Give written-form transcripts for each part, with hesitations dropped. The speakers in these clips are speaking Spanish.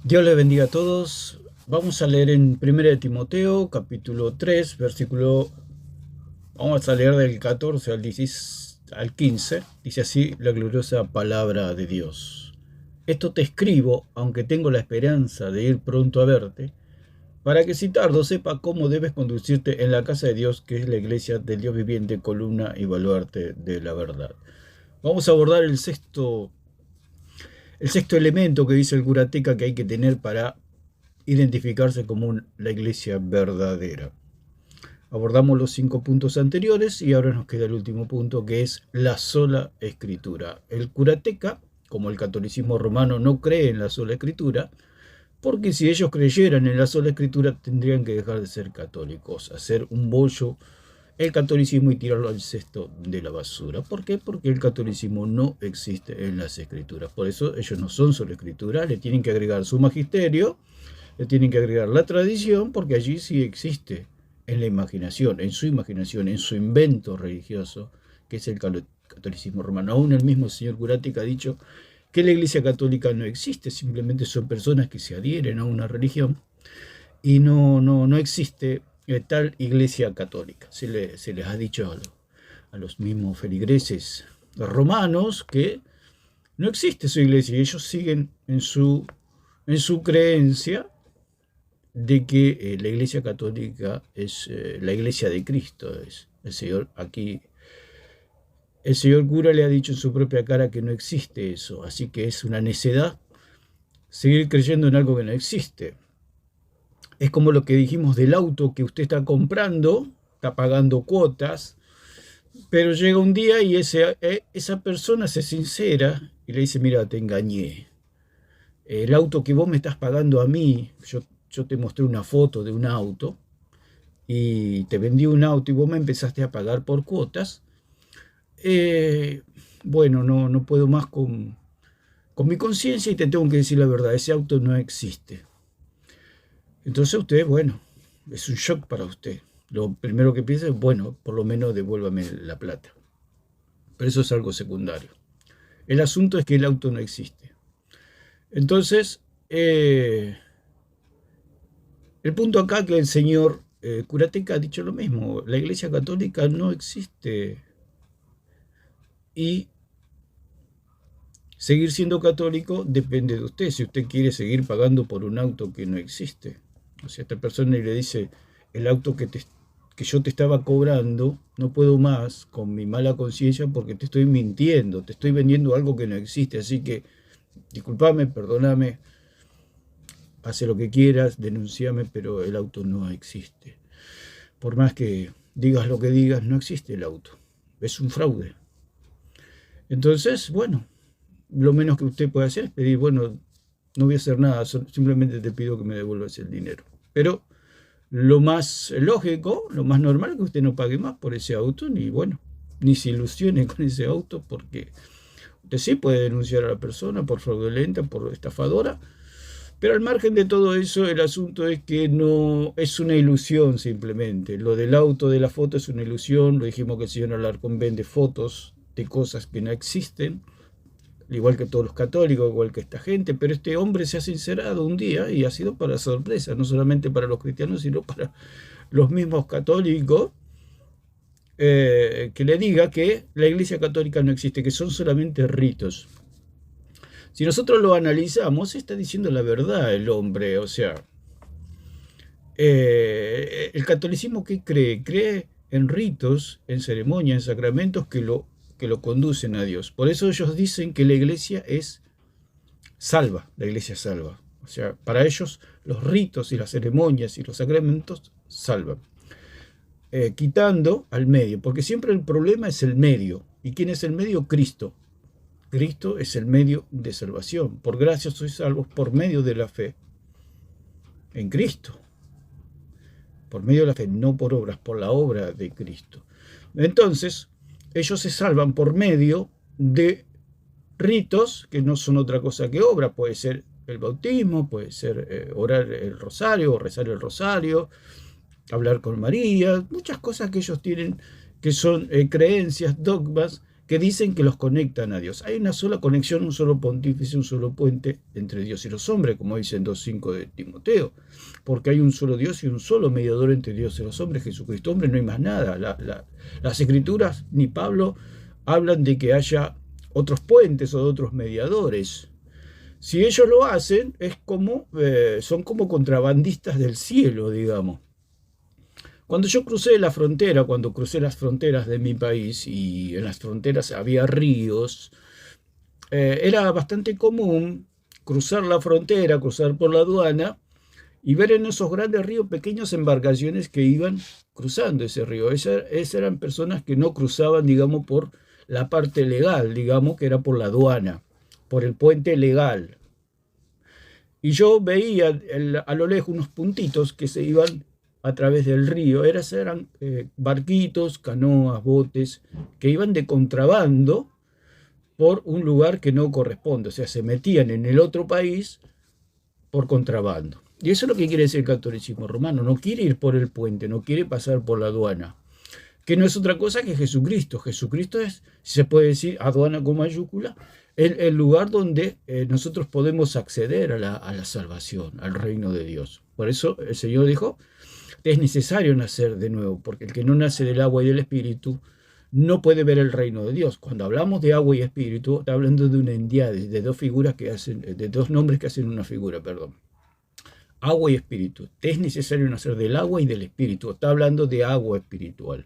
Dios les bendiga a todos. Vamos a leer en 1 de Timoteo, capítulo 3, versículo. Vamos a leer del 14 al 15. Dice así la gloriosa palabra de Dios. Esto te escribo, aunque tengo la esperanza de ir pronto a verte, para que si tardo sepa cómo debes conducirte en la casa de Dios, que es la iglesia del Dios viviente, columna y baluarte de la verdad. Vamos a abordar el sexto elemento que dice el curateca que hay que tener para identificarse como la iglesia verdadera. Abordamos los 5 puntos anteriores y ahora nos queda el último punto, que es la sola escritura. El curateca, como el catolicismo romano, no cree en la sola escritura, porque si ellos creyeran en la sola escritura tendrían que dejar de ser católicos, hacer un bollo el catolicismo y tirarlo al cesto de la basura. ¿Por qué? Porque el catolicismo no existe en las escrituras. Por eso ellos no son solo escritura, le tienen que agregar su magisterio, le tienen que agregar la tradición, porque allí sí existe en la imaginación, en su invento religioso, que es el catolicismo romano. Aún el mismo señor Curateca ha dicho que la iglesia católica no existe, simplemente son personas que se adhieren a una religión y no existe tal iglesia católica. Se les ha dicho a los mismos feligreses romanos que no existe su iglesia y ellos siguen en su creencia de que la iglesia católica es la iglesia de Cristo. El señor cura le ha dicho en su propia cara que no existe eso, así que es una necedad seguir creyendo en algo que no existe. Es como lo que dijimos del auto que usted está comprando, está pagando cuotas, pero llega un día y esa persona se sincera y le dice: mira, te engañé. El auto que vos me estás pagando a mí, yo te mostré una foto de un auto y te vendí un auto y vos me empezaste a pagar por cuotas. Bueno, no puedo más con mi conciencia y te tengo que decir la verdad, ese auto no existe. Entonces usted, bueno, es un shock para usted. Lo primero que piensa es: bueno, por lo menos devuélvame la plata. Pero eso es algo secundario. El asunto es que el auto no existe. Entonces, el punto acá que el señor Curateca ha dicho lo mismo: la iglesia católica no existe. Y seguir siendo católico depende de usted, si usted quiere seguir pagando por un auto que no existe. O sea, esta persona le dice: el auto que yo te estaba cobrando, no puedo más con mi mala conciencia porque te estoy mintiendo, te estoy vendiendo algo que no existe, así que discúlpame, perdóname, hace lo que quieras, denunciame, pero el auto no existe. Por más que digas lo que digas, no existe el auto, es un fraude. Entonces, bueno, lo menos que usted puede hacer es pedir: bueno, no voy a hacer nada, simplemente te pido que me devuelvas el dinero. Pero lo más lógico, lo más normal es que usted no pague más por ese auto, ni se ilusione con ese auto, porque usted sí puede denunciar a la persona por fraudulenta, por estafadora, pero al margen de todo eso, el asunto es que no es una ilusión simplemente. Lo del auto, de la foto, es una ilusión. Lo dijimos que el señor Alarcón vende fotos de cosas que no existen, igual que todos los católicos, igual que esta gente, pero este hombre se ha sincerado un día y ha sido para sorpresa, no solamente para los cristianos, sino para los mismos católicos, que le diga que la iglesia católica no existe, que son solamente ritos. Si nosotros lo analizamos, está diciendo la verdad el hombre. O sea, el catolicismo, ¿qué cree? Cree en ritos, en ceremonias, en sacramentos que lo conducen a Dios. Por eso ellos dicen que la iglesia es salva, la iglesia salva. O sea, para ellos los ritos y las ceremonias y los sacramentos salvan. Quitando al medio, porque siempre el problema es el medio. ¿Y quién es el medio? Cristo. Cristo es el medio de salvación. Por gracia sois salvos por medio de la fe en Cristo. Por medio de la fe, no por obras, por la obra de Cristo. Entonces, ellos se salvan por medio de ritos que no son otra cosa que obra. Puede ser el bautismo, puede ser orar el rosario o rezar el rosario, hablar con María, muchas cosas que ellos tienen que son creencias, dogmas que dicen que los conectan a Dios. Hay una sola conexión, un solo pontífice, un solo puente entre Dios y los hombres, como dice en 2.5 de Timoteo, porque hay un solo Dios y un solo mediador entre Dios y los hombres, Jesucristo. Hombre, no hay más nada. Las Escrituras, ni Pablo, hablan de que haya otros puentes o de otros mediadores. Si ellos lo hacen, son como contrabandistas del cielo, digamos. Cuando yo crucé la frontera, cuando crucé las fronteras de mi país, y en las fronteras había ríos, era bastante común cruzar la frontera, cruzar por la aduana, y ver en esos grandes ríos pequeñas embarcaciones que iban cruzando ese río. Esas eran personas que no cruzaban, digamos, por la parte legal, digamos, que era por la aduana, por el puente legal. Y yo veía a lo lejos unos puntitos que se iban a través del río. Eran barquitos, canoas, botes, que iban de contrabando por un lugar que no corresponde. O sea, se metían en el otro país por contrabando. Y eso es lo que quiere decir el catolicismo romano. No quiere ir por el puente, no quiere pasar por la aduana, que no es otra cosa que Jesucristo. Jesucristo es, si se puede decir, aduana con mayúscula, el lugar donde nosotros podemos acceder a la salvación, al reino de Dios. Por eso el Señor dijo, es necesario nacer de nuevo, porque el que no nace del agua y del espíritu no puede ver el reino de Dios. Cuando hablamos de agua y espíritu, está hablando de una endiade, de dos figuras que hacen, de dos nombres que hacen una figura, perdón. Agua y espíritu. Es necesario nacer del agua y del espíritu. Está hablando de agua espiritual.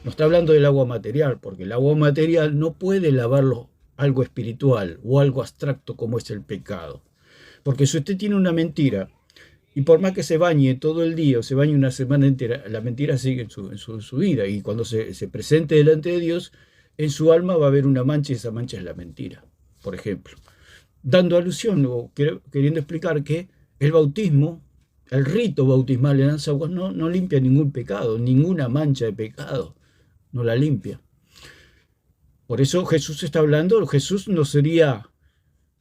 No está hablando del agua material, porque el agua material no puede lavarlo algo espiritual o algo abstracto como es el pecado. Porque si usted tiene una mentira, y por más que se bañe todo el día o se bañe una semana entera, la mentira sigue en su vida. Y cuando se presente delante de Dios, en su alma va a haber una mancha, y esa mancha es la mentira, por ejemplo. Dando alusión o queriendo explicar que el bautismo, el rito bautismal en las aguas no limpia ningún pecado, ninguna mancha de pecado, no la limpia. Por eso Jesús está hablando, Jesús no sería,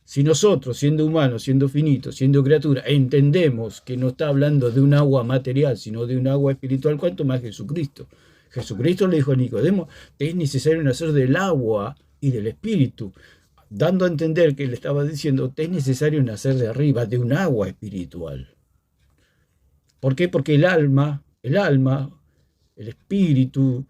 si nosotros, siendo humanos, siendo finitos, siendo criaturas, entendemos que no está hablando de un agua material, sino de un agua espiritual, cuanto más Jesucristo. Jesucristo le dijo a Nicodemo, es necesario nacer del agua y del espíritu, dando a entender que le estaba diciendo, es necesario nacer de arriba, de un agua espiritual. ¿Por qué? Porque el alma, el espíritu,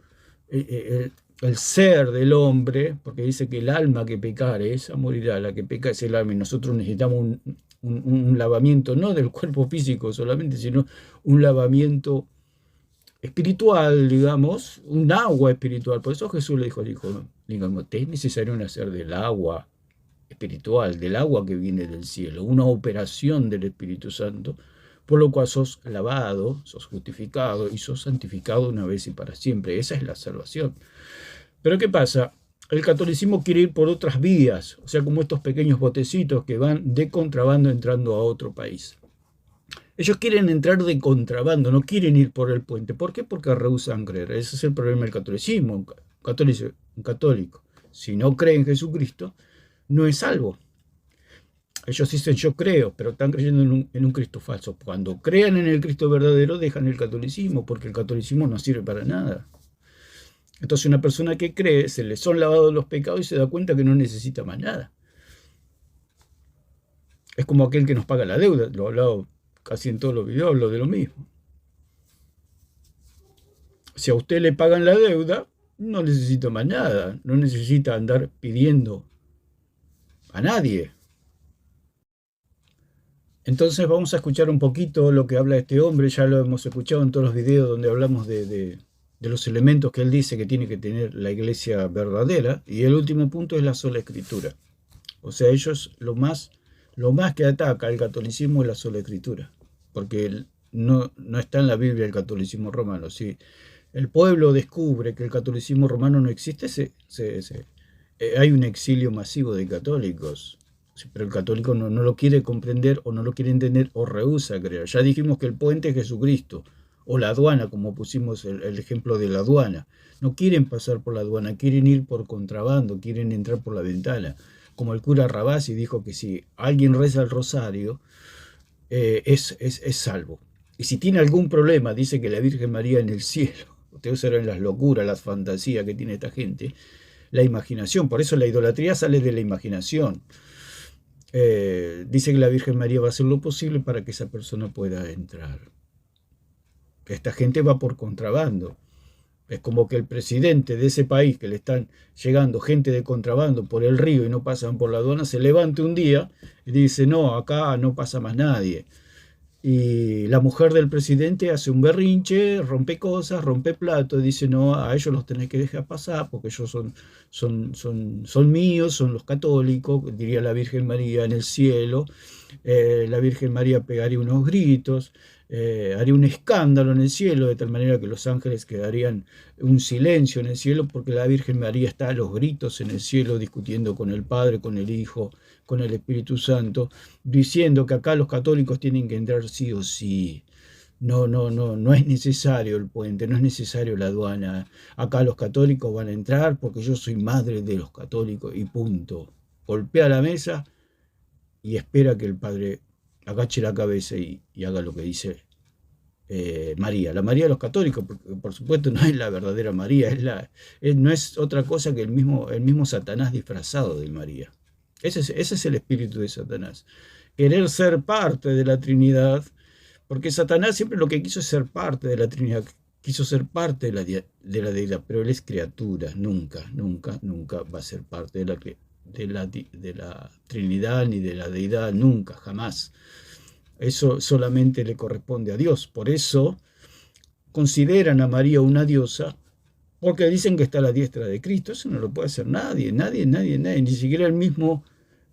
el ser del hombre, porque dice que el alma que pecare, esa morirá, la que peca es el alma, y nosotros necesitamos un lavamiento, no del cuerpo físico solamente, sino un lavamiento espiritual, digamos, un agua espiritual. Por eso Jesús le dijo al hijo, te es necesario nacer del agua espiritual, del agua que viene del cielo, una operación del Espíritu Santo, por lo cual sos lavado, sos justificado y sos santificado una vez y para siempre. Esa es la salvación. Pero ¿qué pasa? El catolicismo quiere ir por otras vías, o sea, como estos pequeños botecitos que van de contrabando entrando a otro país. Ellos quieren entrar de contrabando, no quieren ir por el puente. ¿Por qué? Porque rehúsan creer. Ese es el problema del catolicismo. Un católico, si no cree en Jesucristo, no es salvo. Ellos dicen yo creo, pero están creyendo en un Cristo falso. Cuando crean en el Cristo verdadero, dejan el catolicismo, porque el catolicismo no sirve para nada. Entonces una persona que cree, se le son lavados los pecados y se da cuenta que no necesita más nada. Es como aquel que nos paga la deuda, lo he hablado casi en todos los videos, hablo de lo mismo. Si a usted le pagan la deuda, no necesita más nada, no necesita andar pidiendo a nadie. Entonces vamos a escuchar un poquito lo que habla este hombre, ya lo hemos escuchado en todos los videos donde hablamos de los elementos que él dice que tiene que tener la iglesia verdadera, y el último punto es la sola escritura. O sea, ellos lo más que ataca al catolicismo es la sola escritura, porque no está en la Biblia el catolicismo romano. Si el pueblo descubre que el catolicismo romano no existe, hay un exilio masivo de católicos. Pero el católico no lo quiere comprender o no lo quiere entender o rehúsa creer. Ya dijimos que el puente es Jesucristo, o la aduana, como pusimos el ejemplo de la aduana. No quieren pasar por la aduana, quieren ir por contrabando, quieren entrar por la ventana. Como el cura Rabasi dijo que si alguien reza el rosario, es salvo. Y si tiene algún problema, dice que la Virgen María en el cielo, ustedes saben las locuras, las fantasías que tiene esta gente, la imaginación. Por eso la idolatría sale de la imaginación. Dice que la Virgen María va a hacer lo posible para que esa persona pueda entrar. Esta gente va por contrabando. Es como que el presidente de ese país, que le están llegando gente de contrabando por el río y no pasan por la aduana, se levante un día y dice, no, acá no pasa más nadie. Y la mujer del presidente hace un berrinche, rompe cosas, rompe platos, dice, no, a ellos los tenés que dejar pasar porque ellos son míos, son los católicos, diría la Virgen María en el cielo. La Virgen María pegaría unos gritos, haría un escándalo en el cielo, de tal manera que los ángeles quedarían un silencio en el cielo, porque la Virgen María está a los gritos en el cielo discutiendo con el Padre, con el Hijo, con el Espíritu Santo, diciendo que acá los católicos tienen que entrar sí o sí. No es necesario el puente, no es necesario la aduana. Acá los católicos van a entrar porque yo soy madre de los católicos y punto. Golpea la mesa y espera que el Padre agache la cabeza y haga lo que dice María. La María de los católicos, porque por supuesto no es la verdadera María, no es otra cosa que el mismo Satanás disfrazado de María. Ese es el espíritu de Satanás. Querer ser parte de la Trinidad, porque Satanás siempre lo que quiso es ser parte de la Trinidad, quiso ser parte de la deidad, pero él es criatura, nunca va a ser parte de la Trinidad ni de la deidad, nunca, jamás. Eso solamente le corresponde a Dios. Por eso consideran a María una diosa, porque dicen que está a la diestra de Cristo. Eso no lo puede hacer nadie, ni siquiera el mismo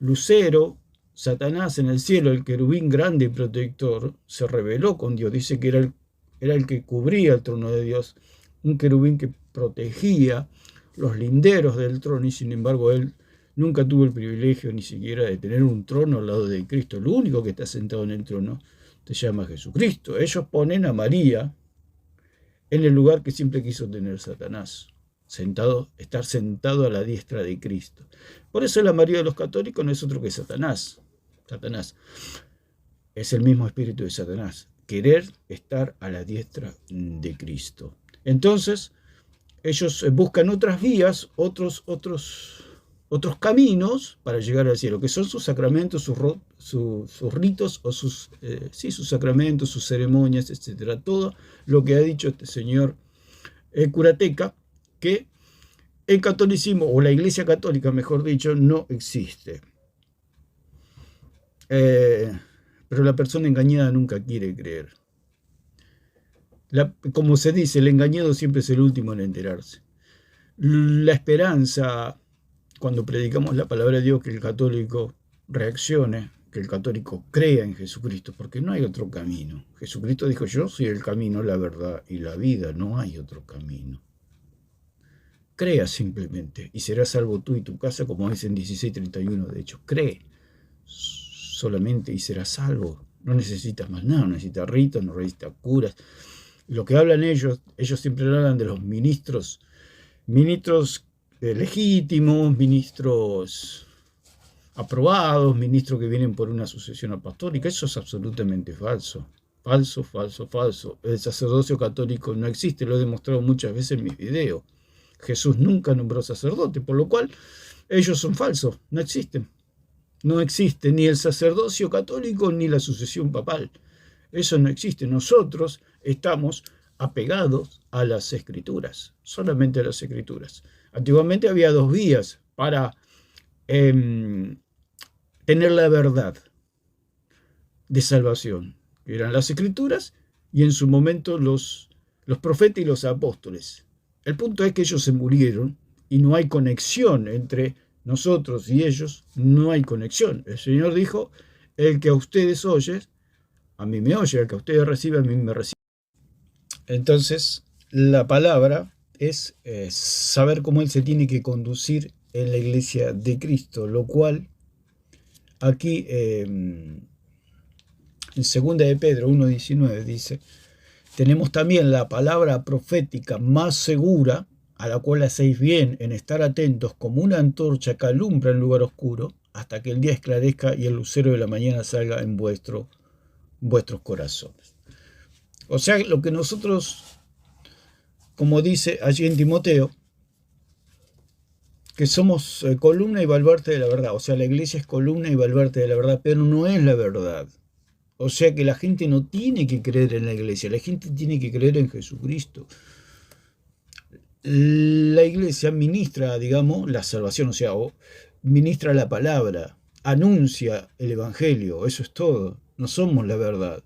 Lucero, Satanás en el cielo, el querubín grande y protector, se rebeló con Dios. Dice que era el que cubría el trono de Dios, un querubín que protegía los linderos del trono, y sin embargo él nunca tuvo el privilegio ni siquiera de tener un trono al lado de Cristo. Lo único que está sentado en el trono se llama Jesucristo. Ellos ponen a María en el lugar que siempre quiso tener Satanás, estar sentado a la diestra de Cristo. Por eso la María de los católicos no es otro que Satanás. Satanás es el mismo espíritu de Satanás, querer estar a la diestra de Cristo. Entonces, ellos buscan otras vías, otros caminos para llegar al cielo, que son sus sacramentos, sus ritos, o sus sacramentos, sus ceremonias, etcétera. Todo lo que ha dicho este señor curateca, que el catolicismo, o la Iglesia Católica, mejor dicho, no existe. Pero la persona engañada nunca quiere creer. Como se dice, el engañado siempre es el último en enterarse. La esperanza, cuando predicamos la palabra de Dios, que el católico reaccione, que el católico crea en Jesucristo, porque no hay otro camino. Jesucristo dijo, yo soy el camino, la verdad y la vida, no hay otro camino. Crea simplemente, y serás salvo tú y tu casa, como dice en 16:31, de hecho, cree solamente y serás salvo. No necesitas más nada, no necesitas ritos, no necesitas curas. Lo que hablan ellos siempre hablan de los ministros legítimos, ministros aprobados, ministros que vienen por una sucesión apostólica. Eso es absolutamente falso. Falso. El sacerdocio católico no existe, lo he demostrado muchas veces en mis videos. Jesús nunca nombró sacerdote, por lo cual ellos son falsos, no existen. No existe ni el sacerdocio católico ni la sucesión papal. Eso no existe. Nosotros estamos apegados a las Escrituras, solamente a las Escrituras. Antiguamente había dos vías para tener la verdad de salvación, que eran las Escrituras y en su momento los profetas y los apóstoles. El punto es que ellos se murieron y no hay conexión entre nosotros y ellos, no hay conexión. El Señor dijo, el que a ustedes oye, a mí me oye, el que a ustedes recibe, a mí me recibe. Entonces, la palabra es saber cómo Él se tiene que conducir en la iglesia de Cristo, lo cual aquí en 2 de Pedro 1:19 dice, tenemos también la palabra profética más segura, a la cual hacéis bien en estar atentos como una antorcha que alumbra en lugar oscuro, hasta que el día esclarezca y el lucero de la mañana salga en vuestros corazones. O sea, lo que nosotros, como dice allí en Timoteo, que somos columna y baluarte de la verdad. O sea, la iglesia es columna y baluarte de la verdad, pero no es la verdad. O sea que la gente no tiene que creer en la iglesia, la gente tiene que creer en Jesucristo. La iglesia ministra, digamos, la salvación, o sea, ministra la palabra, anuncia el evangelio, eso es todo. No somos la verdad,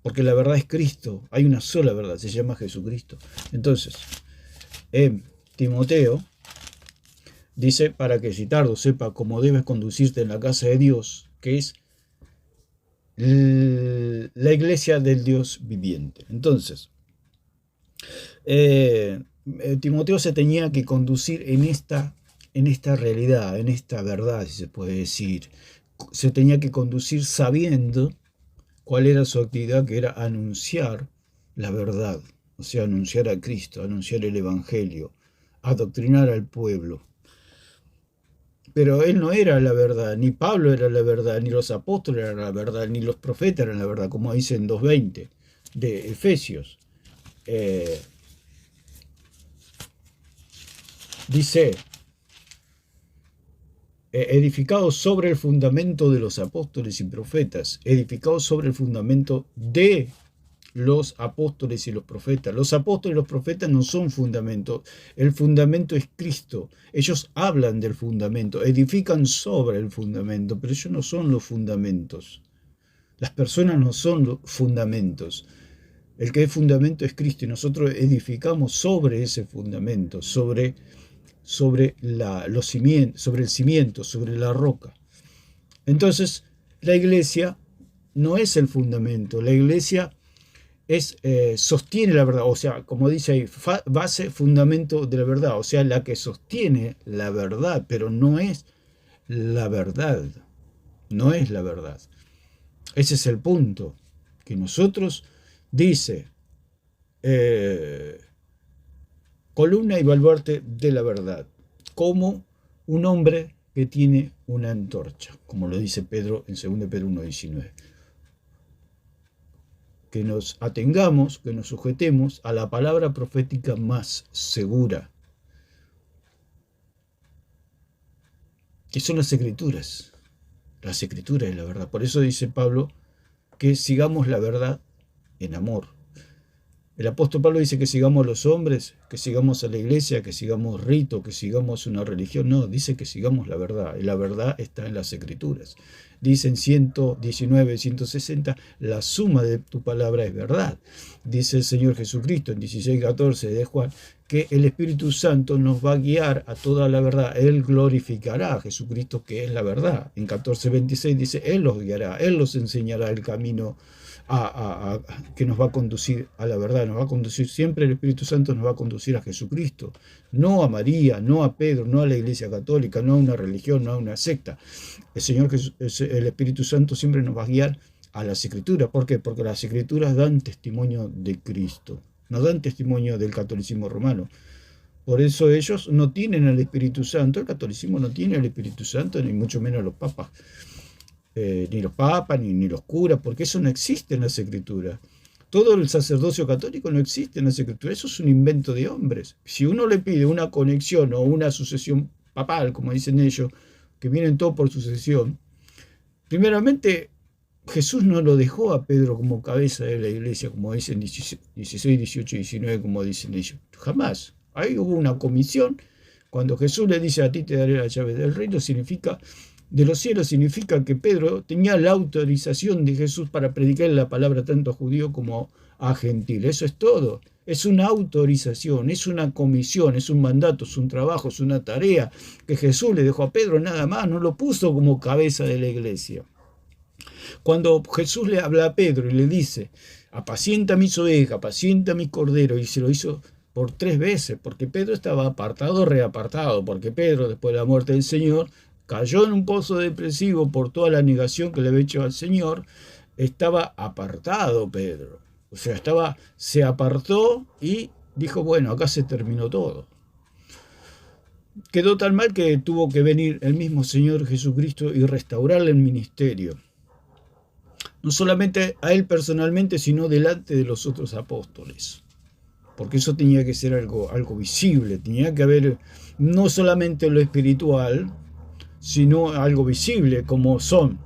porque la verdad es Cristo, hay una sola verdad, se llama Jesucristo. Entonces, Timoteo dice, para que Citardo sepa cómo debes conducirte en la casa de Dios, que es la iglesia del Dios viviente. Entonces, Timoteo se tenía que conducir en esta realidad, en esta verdad, si se puede decir. Se tenía que conducir sabiendo cuál era su actividad, que era anunciar la verdad, o sea, anunciar a Cristo, anunciar el Evangelio, adoctrinar al pueblo. Pero él no era la verdad, ni Pablo era la verdad, ni los apóstoles eran la verdad, ni los profetas eran la verdad, como dice en 2:20 de Efesios. Dice, edificado sobre el fundamento de los apóstoles y profetas, edificado sobre el fundamento de los apóstoles y los profetas. Los apóstoles y los profetas no son fundamentos, el fundamento es Cristo. Ellos hablan del fundamento, edifican sobre el fundamento, pero ellos no son los fundamentos. Las personas no son los fundamentos. El que es fundamento es Cristo y nosotros edificamos sobre ese fundamento, sobre los cimientos, sobre el cimiento, sobre la roca. Entonces, la iglesia no es el fundamento, la iglesia sostiene la verdad, o sea, como dice ahí, base, fundamento de la verdad, o sea, la que sostiene la verdad, pero no es la verdad, no es la verdad. Ese es el punto, que nosotros, dice, columna y baluarte de la verdad, como un hombre que tiene una antorcha, como lo dice Pedro en 2 Pedro 1:19. Que nos atengamos, que nos sujetemos a la palabra profética más segura, que son las Escrituras. Las Escrituras es la verdad. Por eso dice Pablo que sigamos la verdad en amor. El apóstol Pablo dice que sigamos a los hombres, que sigamos a la iglesia, que sigamos rito, que sigamos una religión. No, dice que sigamos la verdad. Y la verdad está en las Escrituras. Dice en 119, 160, la suma de tu palabra es verdad. Dice el Señor Jesucristo en 16:14 de Juan, que el Espíritu Santo nos va a guiar a toda la verdad. Él glorificará a Jesucristo, que es la verdad. En 14:26 dice, Él los guiará, Él los enseñará el camino que nos va a conducir a la verdad, nos va a conducir siempre, el Espíritu Santo nos va a conducir a Jesucristo, no a María, no a Pedro, no a la Iglesia Católica, no a una religión, no a una secta. El Espíritu Santo siempre nos va a guiar a las Escrituras. ¿Por qué? Porque las Escrituras dan testimonio de Cristo, no dan testimonio del catolicismo romano. Por eso ellos no tienen el Espíritu Santo, el catolicismo no tiene el Espíritu Santo, ni mucho menos los papas. Ni los papas, ni los curas, porque eso no existe en las Escrituras. Todo el sacerdocio católico no existe en las Escrituras, eso es un invento de hombres. Si uno le pide una conexión o una sucesión papal, como dicen ellos, que vienen todos por sucesión, primeramente Jesús no lo dejó a Pedro como cabeza de la iglesia, como dicen 16, 18 y 19, como dicen ellos. Jamás. Ahí hubo una comisión. Cuando Jesús le dice, a ti te daré la llave del reino, de los cielos, significa que Pedro tenía la autorización de Jesús para predicar la palabra tanto a judío como a gentil. Eso es todo. Es una autorización, es una comisión, es un mandato, es un trabajo, es una tarea que Jesús le dejó a Pedro nada más, no lo puso como cabeza de la iglesia. Cuando Jesús le habla a Pedro y le dice, apacienta mis ovejas, apacienta mis corderos, y se lo hizo por 3 veces, porque Pedro estaba apartado, reapartado, porque Pedro, después de la muerte del Señor, cayó en un pozo depresivo por toda la negación que le había hecho al Señor. Estaba apartado Pedro. O sea, se apartó y dijo, bueno, acá se terminó todo. Quedó tan mal que tuvo que venir el mismo Señor Jesucristo y restaurarle el ministerio. No solamente a él personalmente, sino delante de los otros apóstoles. porque eso tenía que ser algo visible, tenía que haber no solamente lo espiritual, sino algo visible, como son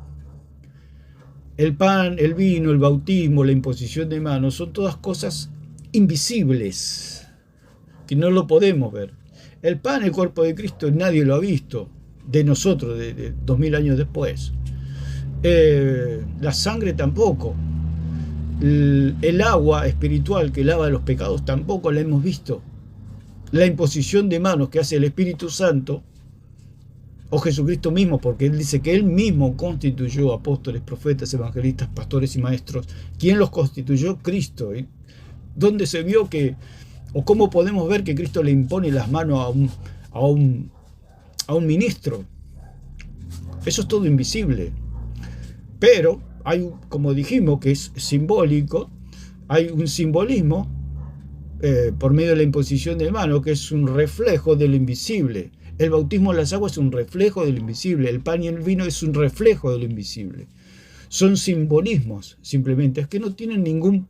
el pan, el vino, el bautismo, la imposición de manos, son todas cosas invisibles, que no lo podemos ver. El pan, el cuerpo de Cristo, nadie lo ha visto, de nosotros, de 2000 años después. La sangre tampoco. El agua espiritual que lava los pecados tampoco la hemos visto. La imposición de manos que hace el Espíritu Santo, o Jesucristo mismo, porque Él dice que Él mismo constituyó apóstoles, profetas, evangelistas, pastores y maestros. ¿Quién los constituyó? Cristo. ¿Dónde se vio que, o cómo podemos ver que Cristo le impone las manos a un ministro? Eso es todo invisible. Pero hay, como dijimos, que es simbólico, hay un simbolismo por medio de la imposición de manos, que es un reflejo de lo invisible. El bautismo en las aguas es un reflejo de lo invisible, el pan y el vino es un reflejo de lo invisible. Son simbolismos, simplemente, es que no tienen ningún...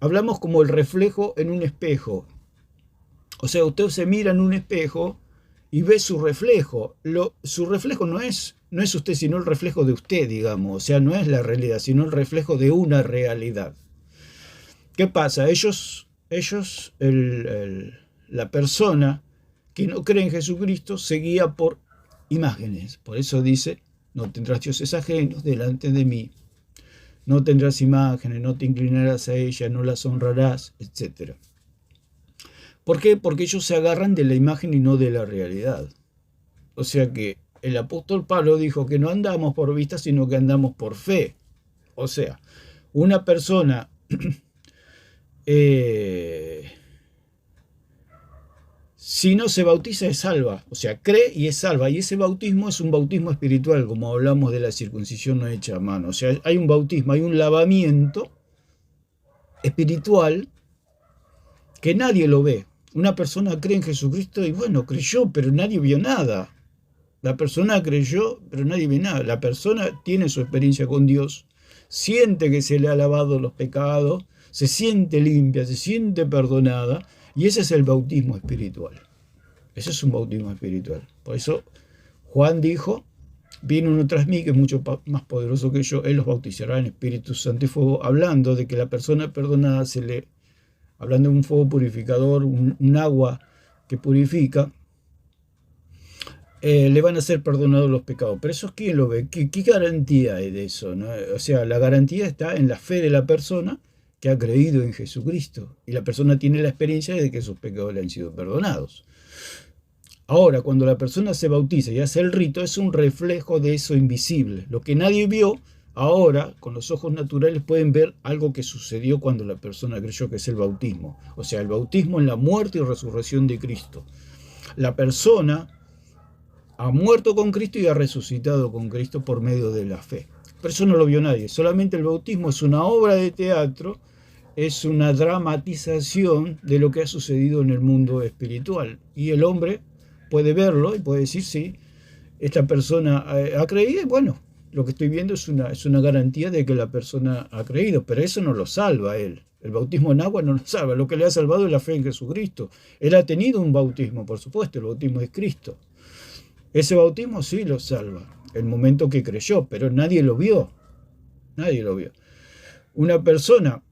hablamos como el reflejo en un espejo. O sea, usted se mira en un espejo y ve su reflejo. Su reflejo no es usted, sino el reflejo de usted, digamos. O sea, no es la realidad, sino el reflejo de una realidad. ¿Qué pasa? La persona que no cree en Jesucristo se guía por imágenes. Por eso dice, no tendrás dioses ajenos delante de mí. No tendrás imágenes, no te inclinarás a ella, no las honrarás, etc. ¿Por qué? Porque ellos se agarran de la imagen y no de la realidad. O sea que el apóstol Pablo dijo que no andamos por vista, sino que andamos por fe. O sea, una persona si no se bautiza es salva, o sea, cree y es salva, y ese bautismo es un bautismo espiritual, como hablamos de la circuncisión no hecha a mano. O sea, hay un bautismo, hay un lavamiento espiritual que nadie lo ve. Una persona cree en Jesucristo y bueno, creyó, pero nadie vio nada. La persona creyó, pero nadie vio nada. La persona tiene su experiencia con Dios, siente que se le ha lavado los pecados, se siente limpia, se siente perdonada, y ese es el bautismo espiritual. Ese es un bautismo espiritual. Por eso Juan dijo, viene uno tras mí que es mucho más poderoso que yo, él los bautizará en Espíritu Santo y fuego, hablando de que la persona perdonada hablando de un fuego purificador, un agua que purifica, le van a ser perdonados los pecados. Pero eso, ¿quién lo ve? ¿Qué garantía hay de eso, no? O sea, la garantía está en la fe de la persona que ha creído en Jesucristo. Y la persona tiene la experiencia de que sus pecados le han sido perdonados. Ahora, cuando la persona se bautiza y hace el rito, es un reflejo de eso invisible. Lo que nadie vio, ahora, con los ojos naturales, pueden ver algo que sucedió cuando la persona creyó, que es el bautismo. O sea, el bautismo en la muerte y resurrección de Cristo. La persona ha muerto con Cristo y ha resucitado con Cristo por medio de la fe. Pero eso no lo vio nadie. Solamente el bautismo es una obra de teatro, es una dramatización de lo que ha sucedido en el mundo espiritual. Y el hombre puede verlo y puede decir, sí, esta persona ha creído, y bueno, lo que estoy viendo es una garantía de que la persona ha creído, pero eso no lo salva a él. El bautismo en agua no lo salva. Lo que le ha salvado es la fe en Jesucristo. Él ha tenido un bautismo, por supuesto, el bautismo es Cristo. Ese bautismo sí lo salva, el momento que creyó, pero nadie lo vio. Nadie lo vio. Una persona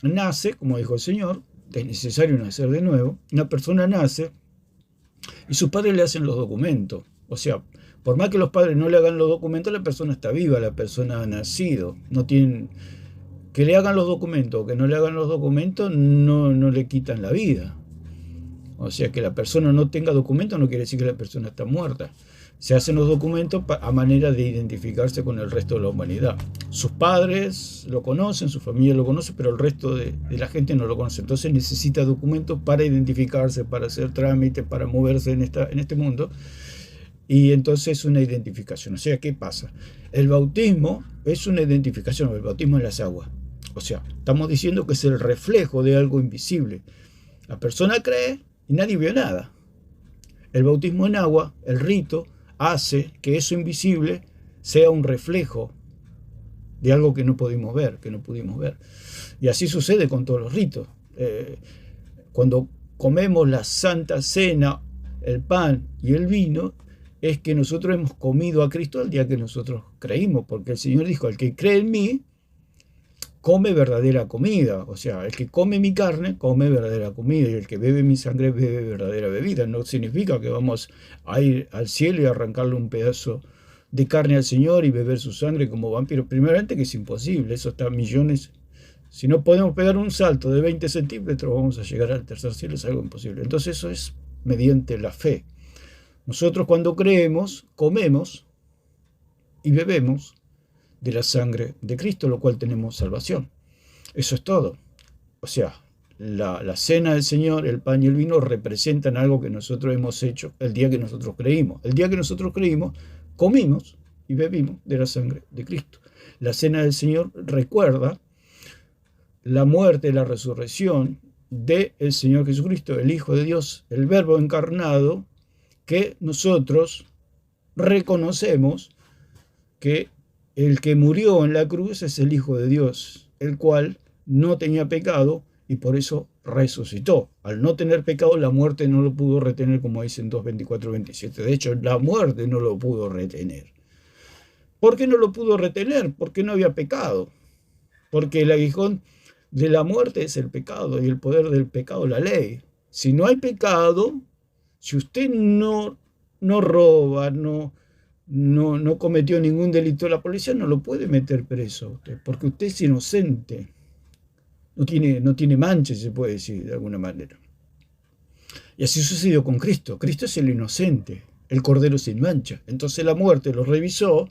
nace, como dijo el Señor, es necesario nacer de nuevo. Una persona nace y sus padres le hacen los documentos. O sea, por más que los padres no le hagan los documentos, la persona está viva, la persona ha nacido. No tienen que le hagan los documentos o que no le hagan los documentos, no le quitan la vida. O sea, que la persona no tenga documentos no quiere decir que la persona está muerta. Se hacen los documentos a manera de identificarse con el resto de la humanidad. Sus padres lo conocen, su familia lo conoce, pero el resto de la gente no lo conoce. Entonces necesita documentos para identificarse, para hacer trámites, para moverse en este mundo. Y entonces es una identificación. O sea, ¿qué pasa? El bautismo es una identificación, el bautismo en las aguas. O sea, estamos diciendo que es el reflejo de algo invisible. La persona cree y nadie vio nada. El bautismo en agua, el rito, hace que eso invisible sea un reflejo de algo que no pudimos ver, Y así sucede con todos los ritos. Cuando comemos la Santa Cena, el pan y el vino, es que nosotros hemos comido a Cristo el día que nosotros creímos, porque el Señor dijo, el que cree en mí, come verdadera comida. O sea, el que come mi carne, come verdadera comida, y el que bebe mi sangre, bebe verdadera bebida. No significa que vamos a ir al cielo y arrancarle un pedazo de carne al Señor y beber su sangre como vampiros. Primeramente que es imposible, eso está a millones. Si no podemos pegar un salto de 20 centímetros, vamos a llegar al tercer cielo, es algo imposible. Entonces eso es mediante la fe. Nosotros cuando creemos, comemos y bebemos de la sangre de Cristo, lo cual tenemos salvación. Eso es todo. O sea, la cena del Señor, el pan y el vino representan algo que nosotros hemos hecho el día que nosotros creímos. El día que nosotros creímos, comimos y bebimos de la sangre de Cristo. La cena del Señor recuerda la muerte y la resurrección del Señor Jesucristo, el Hijo de Dios, el Verbo encarnado, que nosotros reconocemos que el que murió en la cruz es el Hijo de Dios, el cual no tenía pecado y por eso resucitó. Al no tener pecado, la muerte no lo pudo retener, como dicen 2:24-27. De hecho, la muerte no lo pudo retener. ¿Por qué no lo pudo retener? Porque no había pecado. Porque el aguijón de la muerte es el pecado y el poder del pecado la ley. Si no hay pecado, si usted no roba, no cometió ningún delito, la policía no lo puede meter preso a usted, porque usted es inocente. No tiene mancha, se puede decir de alguna manera. Y así sucedió con Cristo. Cristo es el inocente, el Cordero sin mancha. Entonces la muerte lo revisó,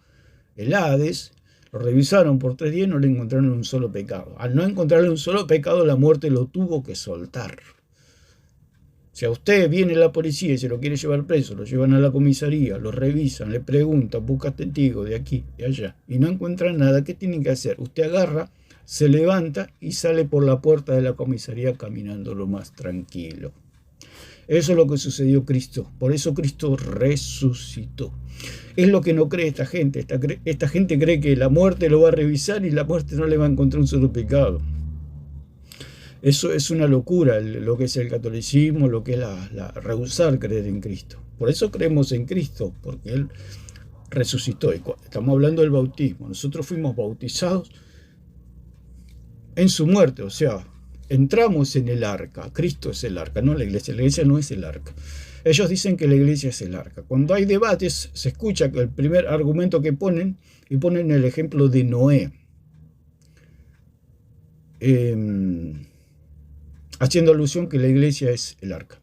el Hades, lo revisaron por 3 días y no le encontraron un solo pecado. Al no encontrarle un solo pecado, la muerte lo tuvo que soltar. Si a usted viene la policía y se lo quiere llevar preso, lo llevan a la comisaría, lo revisan, le preguntan, busca testigos de aquí, de allá, y no encuentran nada, ¿qué tienen que hacer? Usted agarra, se levanta y sale por la puerta de la comisaría caminando lo más tranquilo. Eso es lo que sucedió Cristo. Por eso Cristo resucitó. Es lo que no cree esta gente. Esta gente cree que la muerte lo va a revisar y la muerte no le va a encontrar un solo pecado. Eso es una locura, lo que es el catolicismo, lo que es rehusar creer en Cristo. Por eso creemos en Cristo, porque Él resucitó. Estamos hablando del bautismo. Nosotros fuimos bautizados en su muerte, o sea, entramos en el arca. Cristo es el arca, no la iglesia no es el arca. Ellos dicen que la iglesia es el arca. Cuando hay debates, se escucha que el primer argumento que ponen, y ponen el ejemplo de Noé. Haciendo alusión que la iglesia es el arca.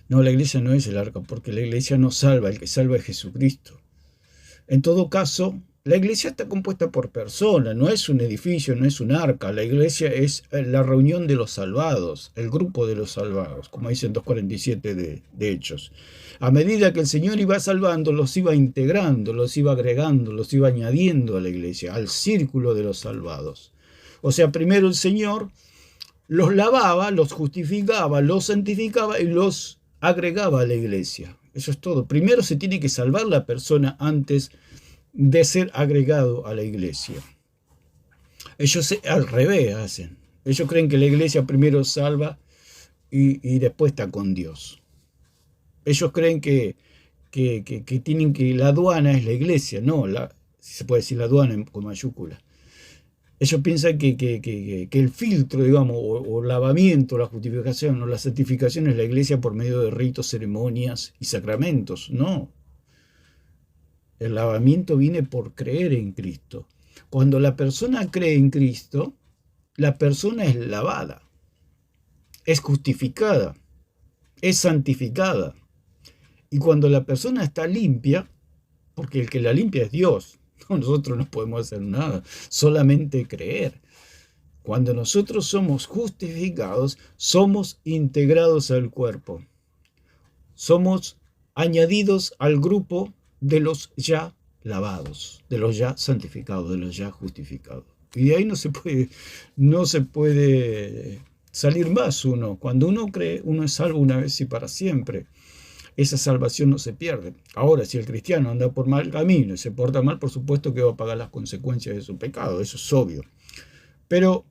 No, la iglesia no es el arca, porque la iglesia no salva, el que salva es Jesucristo. En todo caso, la iglesia está compuesta por personas, no es un edificio, no es un arca. La iglesia es la reunión de los salvados, el grupo de los salvados, como dicen 2:47 de Hechos. A medida que el Señor iba salvando, los iba integrando, los iba agregando, los iba añadiendo a la iglesia, al círculo de los salvados. O sea, primero el Señor los lavaba, los justificaba, los santificaba y los agregaba a la iglesia. Eso es todo. Primero se tiene que salvar la persona antes de ser agregado a la iglesia. Ellos al revés hacen. Ellos creen que la iglesia primero salva y después está con Dios. Ellos creen que la aduana es la iglesia. No, si se puede decir la aduana con mayúscula. Ellos piensan que el filtro, digamos, o lavamiento, la justificación o la santificación es la iglesia por medio de ritos, ceremonias y sacramentos. No. El lavamiento viene por creer en Cristo. Cuando la persona cree en Cristo, la persona es lavada, es justificada, es santificada. Y cuando la persona está limpia, porque el que la limpia es Dios, nosotros no podemos hacer nada, solamente creer. Cuando nosotros somos justificados, somos integrados al cuerpo. Somos añadidos al grupo de los ya lavados, de los ya santificados, de los ya justificados. Y de ahí no se puede salir más uno. Cuando uno cree, uno es salvo una vez y para siempre. esa salvación no se pierde. Ahora, si el cristiano anda por mal camino y se porta mal, por supuesto que va a pagar las consecuencias de su pecado, eso es obvio. Pero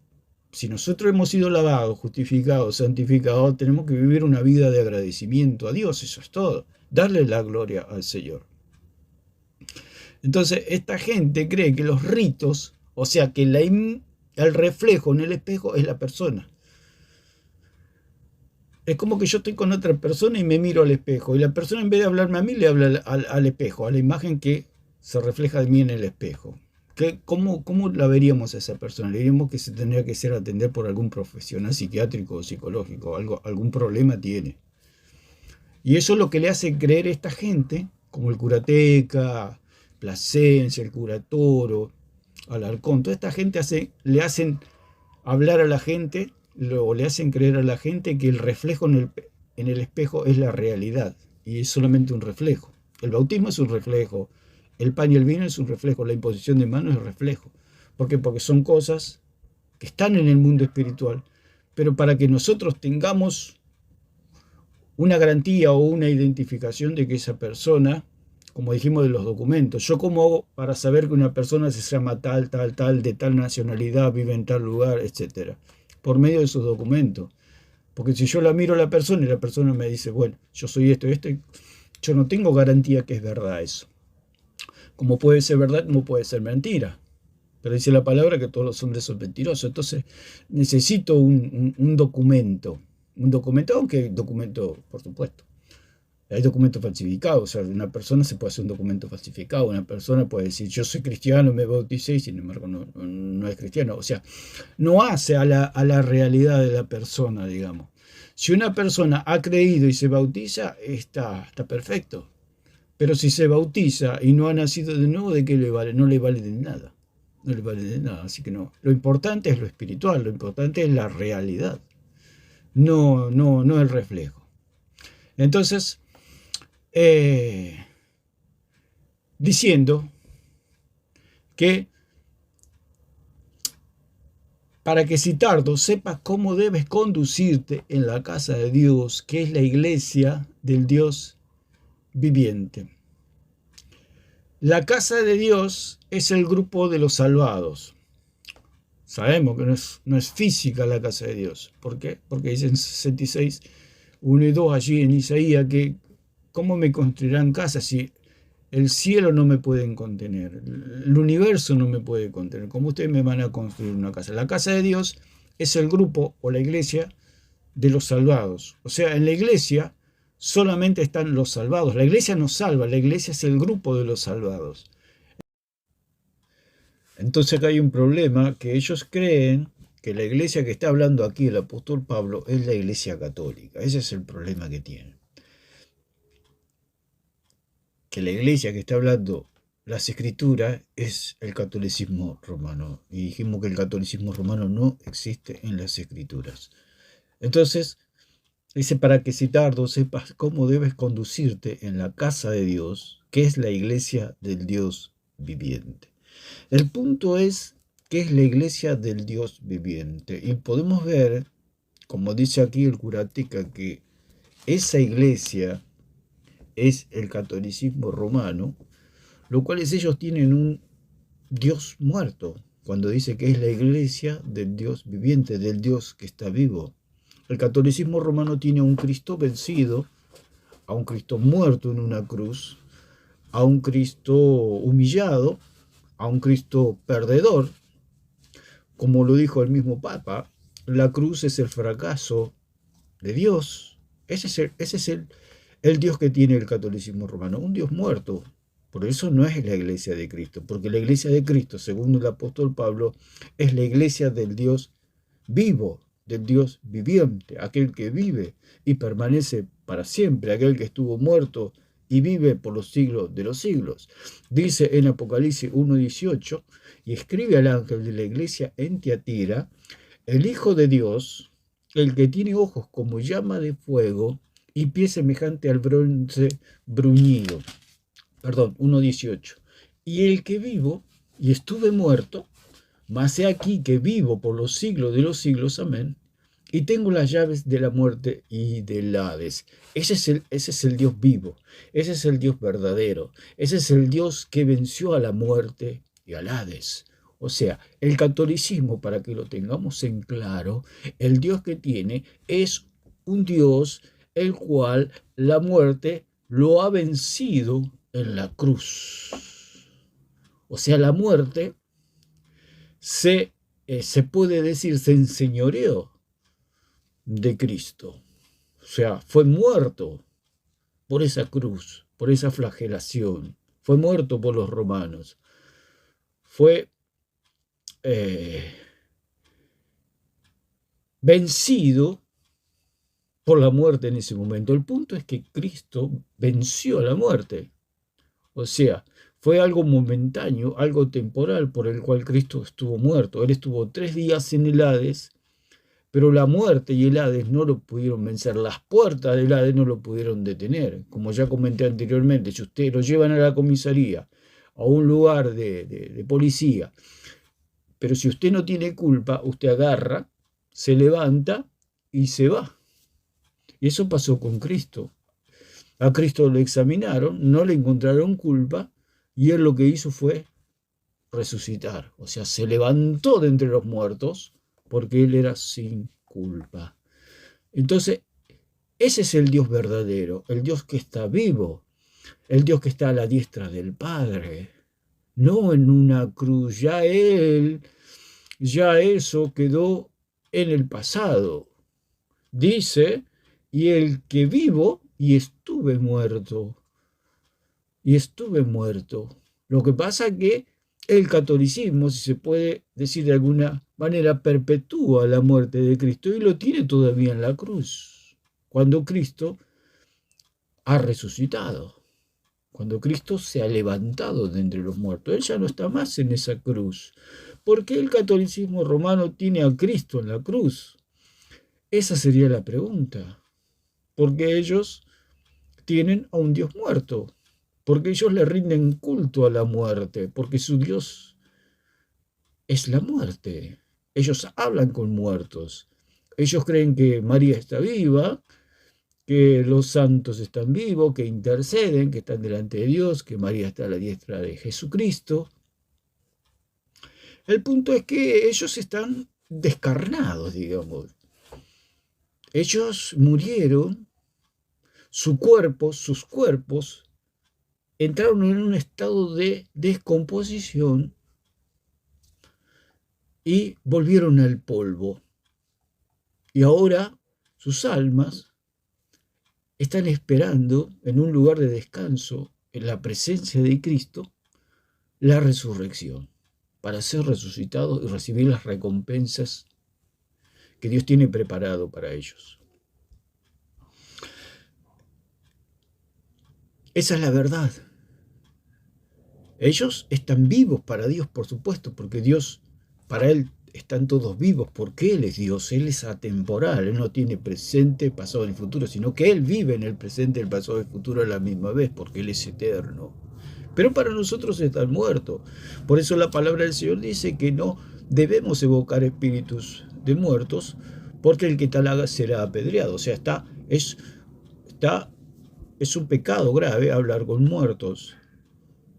si nosotros hemos sido lavados, justificados, santificados, tenemos que vivir una vida de agradecimiento a Dios, eso es todo. Darle la gloria al Señor. Entonces, esta gente cree que los ritos, o sea, que el reflejo en el espejo es la persona. Es como que yo estoy con otra persona y me miro al espejo, y la persona en vez de hablarme a mí, le habla al espejo, a la imagen que se refleja de mí en el espejo. ¿Cómo la veríamos a esa persona? Le diríamos que se tendría que ser atender por algún profesional psiquiátrico o psicológico, algún problema tiene. Y eso es lo que le hace creer a esta gente, como el Curateca, Plasencia, el Curatoro, Alarcón. Toda esta gente le hacen hablar a la gente, o le hacen creer a la gente que el reflejo en el espejo es la realidad, y es solamente un reflejo. El bautismo es un reflejo, el pan y el vino es un reflejo, la imposición de manos es un reflejo. ¿Por qué? Porque son cosas que están en el mundo espiritual, pero para que nosotros tengamos una garantía o una identificación de que esa persona, como dijimos de los documentos, yo cómo hago para saber que una persona se llama tal, de tal nacionalidad, vive en tal lugar, etcétera, por medio de esos documentos. Porque si yo la miro a la persona y la persona me dice, bueno, yo soy esto, yo no tengo garantía que es verdad eso. Como puede ser verdad, como puede ser mentira. Pero dice la palabra que todos los hombres son mentirosos. Entonces necesito un documento. Un documento, aunque hay documento, por supuesto. Hay documentos falsificados. O sea, una persona se puede hacer un documento falsificado. Una persona puede decir, yo soy cristiano, me bauticé, y sin embargo no es cristiano. O sea, no hace a la realidad de la persona, digamos. Si una persona ha creído y se bautiza, está perfecto. Pero si se bautiza y no ha nacido de nuevo, ¿de qué le vale? No le vale de nada. No le vale de nada. Así que no. Lo importante es lo espiritual, lo importante es la realidad. No el reflejo. Entonces, diciendo que para que si tardo sepas cómo debes conducirte en la casa de Dios, que es la iglesia del Dios viviente. La casa de Dios es el grupo de los salvados. Sabemos que no es física la casa de Dios. ¿Por qué? Porque dice en 66, 1 y 2 allí en Isaías que ¿cómo me construirán casas si el cielo no me pueden contener? El universo no me puede contener. ¿Cómo ustedes me van a construir una casa? La casa de Dios es el grupo o la iglesia de los salvados. O sea, en la iglesia solamente están los salvados. La iglesia no salva, la iglesia es el grupo de los salvados. Entonces acá hay un problema, que ellos creen que la iglesia que está hablando aquí el apóstol Pablo es la iglesia católica. Ese es el problema que tienen. Que la iglesia que está hablando las escrituras es el catolicismo romano. Y dijimos que el catolicismo romano no existe en las escrituras. Entonces, dice, para que si tardo sepas cómo debes conducirte en la casa de Dios, que es la iglesia del Dios viviente. El punto es que es la iglesia del Dios viviente. Y podemos ver, como dice aquí el Curateca, que esa iglesia es el catolicismo romano, lo cual es ellos tienen un Dios muerto, cuando dice que es la iglesia del Dios viviente, del Dios que está vivo. El catolicismo romano tiene a un Cristo vencido, a un Cristo muerto en una cruz, a un Cristo humillado, a un Cristo perdedor. Como lo dijo el mismo Papa, la cruz es el fracaso de Dios. Ese es el Dios que tiene el catolicismo romano, un Dios muerto. Por eso no es la iglesia de Cristo, porque la iglesia de Cristo, según el apóstol Pablo, es la iglesia del Dios vivo, del Dios viviente, aquel que vive y permanece para siempre, aquel que estuvo muerto y vive por los siglos de los siglos. Dice en Apocalipsis 1:18, y escribe al ángel de la iglesia en Tiatira, el Hijo de Dios, el que tiene ojos como llama de fuego y pies semejante al bronce bruñido. 1:18. Y el que vivo y estuve muerto, mas he aquí que vivo por los siglos de los siglos, amén, y tengo las llaves de la muerte y del Hades. Ese es el Dios vivo, ese es el Dios verdadero, ese es el Dios que venció a la muerte y al Hades. O sea, el catolicismo, para que lo tengamos en claro, el Dios que tiene es un Dios el cual la muerte lo ha vencido en la cruz. O sea, la muerte se puede decir, se enseñoreó de Cristo. O sea, fue muerto por esa cruz, por esa flagelación. Fue muerto por los romanos. Fue vencido por la muerte en ese momento. El punto es que Cristo venció a la muerte. O sea, fue algo momentáneo, algo temporal por el cual Cristo estuvo muerto. Él estuvo 3 días en el Hades, pero la muerte y el Hades no lo pudieron vencer. Las puertas del Hades no lo pudieron detener. Como ya comenté anteriormente, si usted lo llevan a la comisaría, a un lugar de policía, pero si usted no tiene culpa, usted agarra, se levanta y se va. Y eso pasó con Cristo. A Cristo lo examinaron, no le encontraron culpa, y él lo que hizo fue resucitar. O sea, se levantó de entre los muertos porque él era sin culpa. Entonces, ese es el Dios verdadero, el Dios que está vivo, el Dios que está a la diestra del Padre, no en una cruz. Ya eso quedó en el pasado. Dice, y el que vivo y estuve muerto. Y estuve muerto. Lo que pasa es que el catolicismo, si se puede decir de alguna manera, perpetúa la muerte de Cristo y lo tiene todavía en la cruz. Cuando Cristo ha resucitado, cuando Cristo se ha levantado de entre los muertos, él ya no está más en esa cruz. ¿Por qué el catolicismo romano tiene a Cristo en la cruz? Esa sería la pregunta. Porque ellos tienen a un Dios muerto, porque ellos le rinden culto a la muerte, porque su Dios es la muerte. Ellos hablan con muertos. Ellos creen que María está viva, que los santos están vivos, que interceden, que están delante de Dios, que María está a la diestra de Jesucristo. El punto es que ellos están descarnados, digamos. Ellos murieron, sus cuerpos, entraron en un estado de descomposición y volvieron al polvo. Y ahora sus almas están esperando en un lugar de descanso, en la presencia de Cristo, la resurrección, para ser resucitados y recibir las recompensas que Dios tiene preparado para ellos. Esa es la verdad. Ellos están vivos para Dios, por supuesto, porque Dios, para Él están todos vivos, porque Él es Dios, Él es atemporal, Él no tiene presente, pasado ni futuro, sino que Él vive en el presente, el pasado y el futuro a la misma vez, porque Él es eterno. Pero para nosotros están muertos. Por eso la palabra del Señor dice que no debemos evocar espíritus de muertos, porque el que tal haga será apedreado. O sea, es un pecado grave hablar con muertos.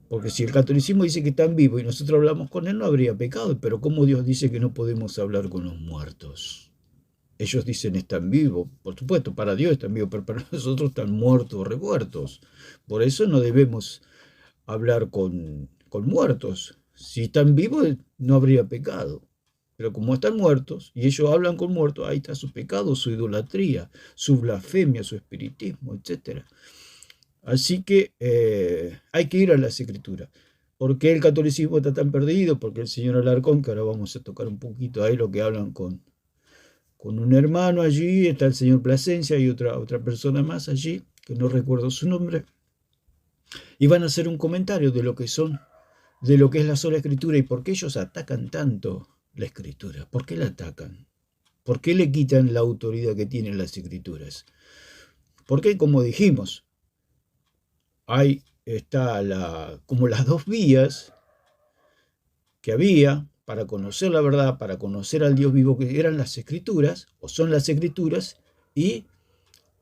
Porque si el catolicismo dice que están vivos y nosotros hablamos con él, no habría pecado. Pero ¿cómo Dios dice que no podemos hablar con los muertos? Ellos dicen están vivos. Por supuesto, para Dios están vivos, pero para nosotros están muertos, revueltos. Por eso no debemos hablar con muertos. Si están vivos, no habría pecado. Pero como están muertos y ellos hablan con muertos, ahí está su pecado, su idolatría, su blasfemia, su espiritismo, etc. Así que hay que ir a las escrituras. ¿Por qué el catolicismo está tan perdido? Porque el señor Alarcón, que ahora vamos a tocar un poquito ahí lo que hablan con un hermano allí, está el señor Plasencia y otra persona más allí, que no recuerdo su nombre, y van a hacer un comentario de lo que es la sola escritura y por qué ellos atacan tanto la escritura. ¿Por qué la atacan? ¿Por qué le quitan la autoridad que tienen las escrituras? Porque, como dijimos, ahí está como las dos vías que había para conocer la verdad, para conocer al Dios vivo, que eran las Escrituras, o son las Escrituras, y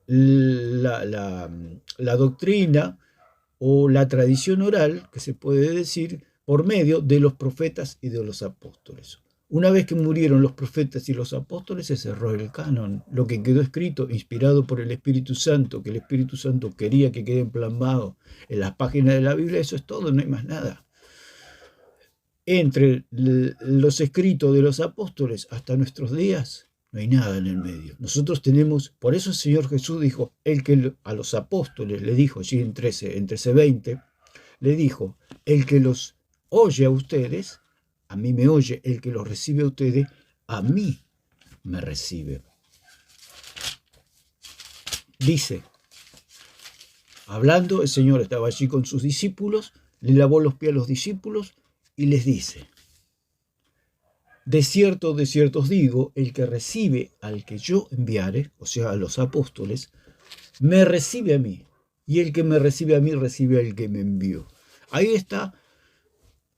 la doctrina o la tradición oral, que se puede decir, por medio de los profetas y de los apóstoles. Una vez que murieron los profetas y los apóstoles, se cerró el canon. Lo que quedó escrito, inspirado por el Espíritu Santo, que el Espíritu Santo quería que quede plasmado en las páginas de la Biblia, eso es todo, no hay más nada. Entre los escritos de los apóstoles hasta nuestros días, no hay nada en el medio. Nosotros tenemos, por eso el Señor Jesús dijo, el que a los apóstoles le dijo, allí en 13:20, le dijo, el que los oye a ustedes, a mí me oye, el que los recibe a ustedes, a mí me recibe. Dice, hablando, el Señor estaba allí con sus discípulos, le lavó los pies a los discípulos y les dice, de cierto os digo, el que recibe al que yo enviare, o sea, a los apóstoles, me recibe a mí, y el que me recibe a mí, recibe al que me envió. Ahí está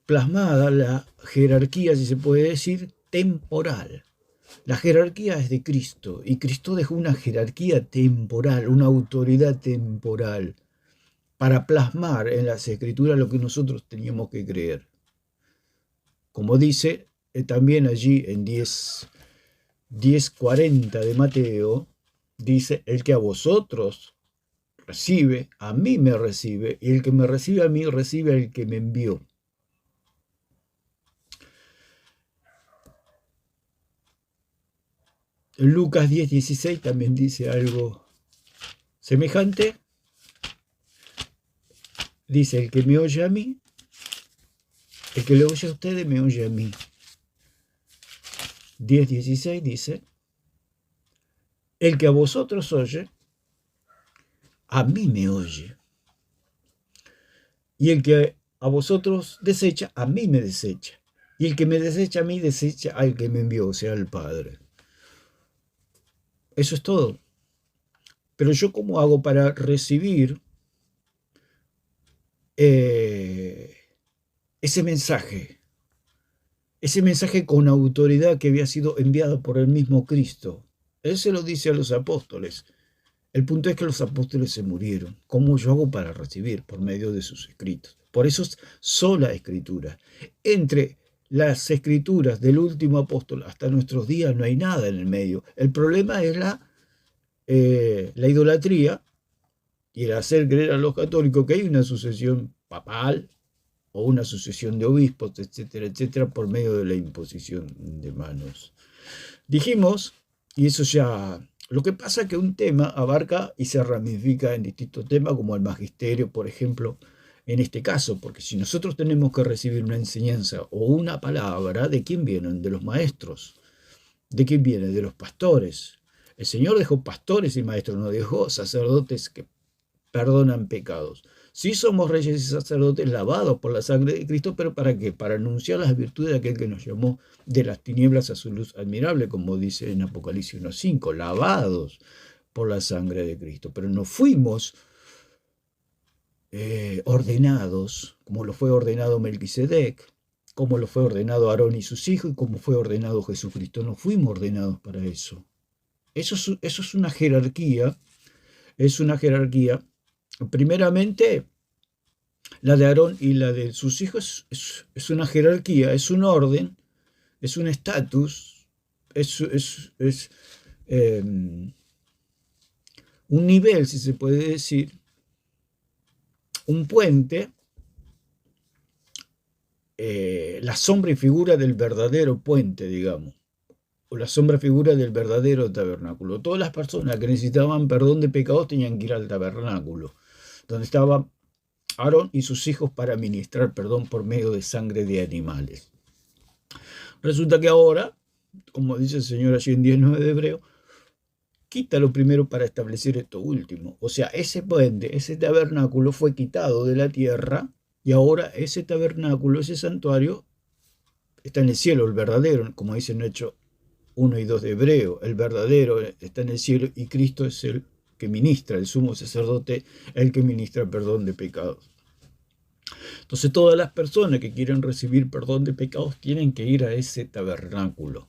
plasmada la jerarquía, si se puede decir, temporal. La jerarquía es de Cristo, y Cristo dejó una jerarquía temporal, una autoridad temporal, para plasmar en las Escrituras lo que nosotros teníamos que creer. Como dice también allí en 10:40 de Mateo, dice, el que a vosotros recibe, a mí me recibe, y el que me recibe a mí, recibe al que me envió. En Lucas 10:16 también dice algo semejante. Dice, el que me oye a mí, el que le oye a ustedes, me oye a mí. 10:16 dice, el que a vosotros oye, a mí me oye. Y el que a vosotros desecha, a mí me desecha. Y el que me desecha a mí, desecha al que me envió, o sea, al Padre. Eso es todo. Pero yo, ¿cómo hago para recibir ese mensaje? Ese mensaje con autoridad que había sido enviado por el mismo Cristo. Él se lo dice a los apóstoles. El punto es que los apóstoles se murieron. ¿Cómo yo hago para recibir? Por medio de sus escritos. Por eso es sola escritura. Entre las escrituras del último apóstol hasta nuestros días no hay nada en el medio. El problema es la idolatría y el hacer creer a los católicos que hay una sucesión papal o una sucesión de obispos, etcétera, etcétera, por medio de la imposición de manos. Dijimos, y eso ya... Lo que pasa es que un tema abarca y se ramifica en distintos temas, como el magisterio, por ejemplo, en este caso, porque si nosotros tenemos que recibir una enseñanza o una palabra, ¿de quién vienen? De los maestros. ¿De quién viene? De los pastores. El Señor dejó pastores y maestros, no dejó sacerdotes que perdonan pecados. Sí somos reyes y sacerdotes lavados por la sangre de Cristo, pero ¿para qué? Para anunciar las virtudes de aquel que nos llamó de las tinieblas a su luz admirable, como dice en Apocalipsis 1:5, lavados por la sangre de Cristo. Pero no fuimos ordenados, como lo fue ordenado Melquisedec, como lo fue ordenado Aarón y sus hijos, y como fue ordenado Jesucristo. No fuimos ordenados para eso. Eso es una jerarquía, primeramente, la de Aarón y la de sus hijos es una jerarquía, es un orden, es un estatus, es un nivel, si se puede decir, un puente, la sombra y figura del verdadero puente, digamos, o la sombra y figura del verdadero tabernáculo. Todas las personas que necesitaban perdón de pecados tenían que ir al tabernáculo, donde estaba Aarón y sus hijos para ministrar perdón por medio de sangre de animales. Resulta que ahora, como dice el Señor allí en 10:9 de Hebreo, quita lo primero para establecer esto último. O sea, ese puente, ese tabernáculo fue quitado de la tierra y ahora ese tabernáculo, ese santuario, está en el cielo, el verdadero, como dice en Hechos 1 y 2 de Hebreo, el verdadero está en el cielo y Cristo es el que ministra, el sumo sacerdote, el que ministra perdón de pecados. Entonces todas las personas que quieren recibir perdón de pecados tienen que ir a ese tabernáculo.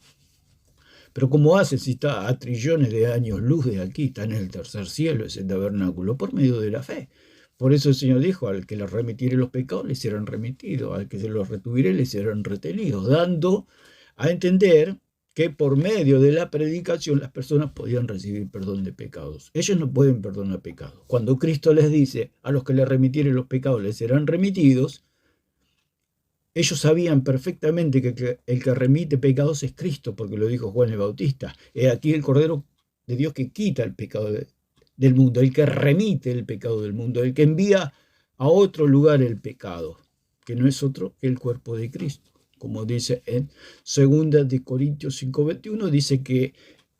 Pero ¿cómo hace si está a trillones de años luz de aquí, está en el tercer cielo ese tabernáculo? Por medio de la fe. Por eso el Señor dijo, al que le remitiere los pecados, le serán remitidos, al que se los retuviere, le serán retenidos, dando a entender que por medio de la predicación las personas podían recibir perdón de pecados. Ellos no pueden perdonar pecados. Cuando Cristo les dice, a los que le remitieren los pecados, les serán remitidos, ellos sabían perfectamente que el que remite pecados es Cristo, porque lo dijo Juan el Bautista. He aquí el Cordero de Dios que quita el pecado del mundo, el que remite el pecado del mundo, el que envía a otro lugar el pecado, que no es otro que el cuerpo de Cristo. Como dice en 2 de Corintios 5:21, dice que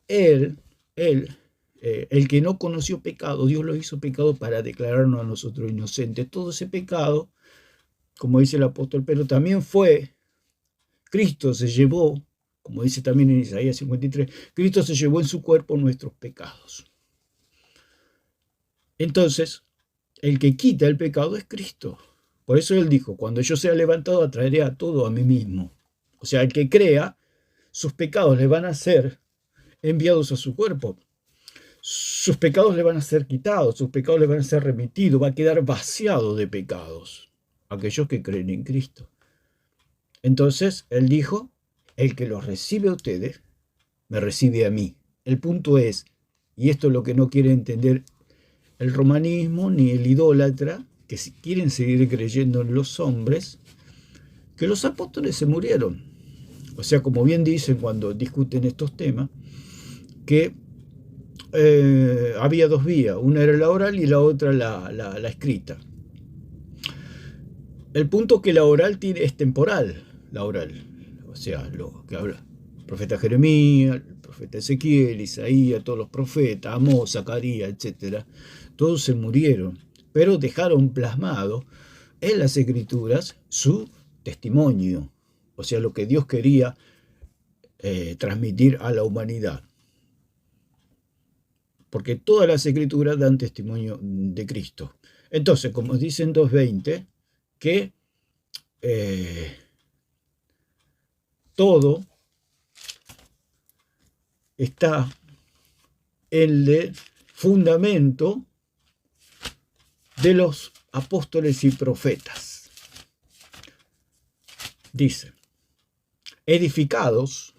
el que no conoció pecado, Dios lo hizo pecado para declararnos a nosotros inocentes. Todo ese pecado, como dice el apóstol Pedro, también fue, Cristo se llevó, como dice también en Isaías 53, Cristo se llevó en su cuerpo nuestros pecados. Entonces, el que quita el pecado es Cristo. Por eso él dijo, cuando yo sea levantado, atraeré a todo a mí mismo. O sea, el que crea, sus pecados le van a ser enviados a su cuerpo. Sus pecados le van a ser quitados, sus pecados le van a ser remitidos, va a quedar vaciado de pecados aquellos que creen en Cristo. Entonces, él dijo, el que los recibe a ustedes, me recibe a mí. El punto es, y esto es lo que no quiere entender el romanismo ni el idólatra, que si quieren seguir creyendo en los hombres, que los apóstoles se murieron. O sea, como bien dicen cuando discuten estos temas, que había dos vías, una era la oral y la otra la escrita. El punto es que la oral es temporal, la oral, o sea, lo que habla el profeta Jeremías, el profeta Ezequiel, Isaías, todos los profetas, Amós, Zacarías, etc. Todos se murieron, pero dejaron plasmado en las escrituras su testimonio, o sea, lo que Dios quería transmitir a la humanidad. Porque todas las escrituras dan testimonio de Cristo. Entonces, como dicen 2:20, que todo está en el fundamento de los apóstoles y profetas. Dice, edificados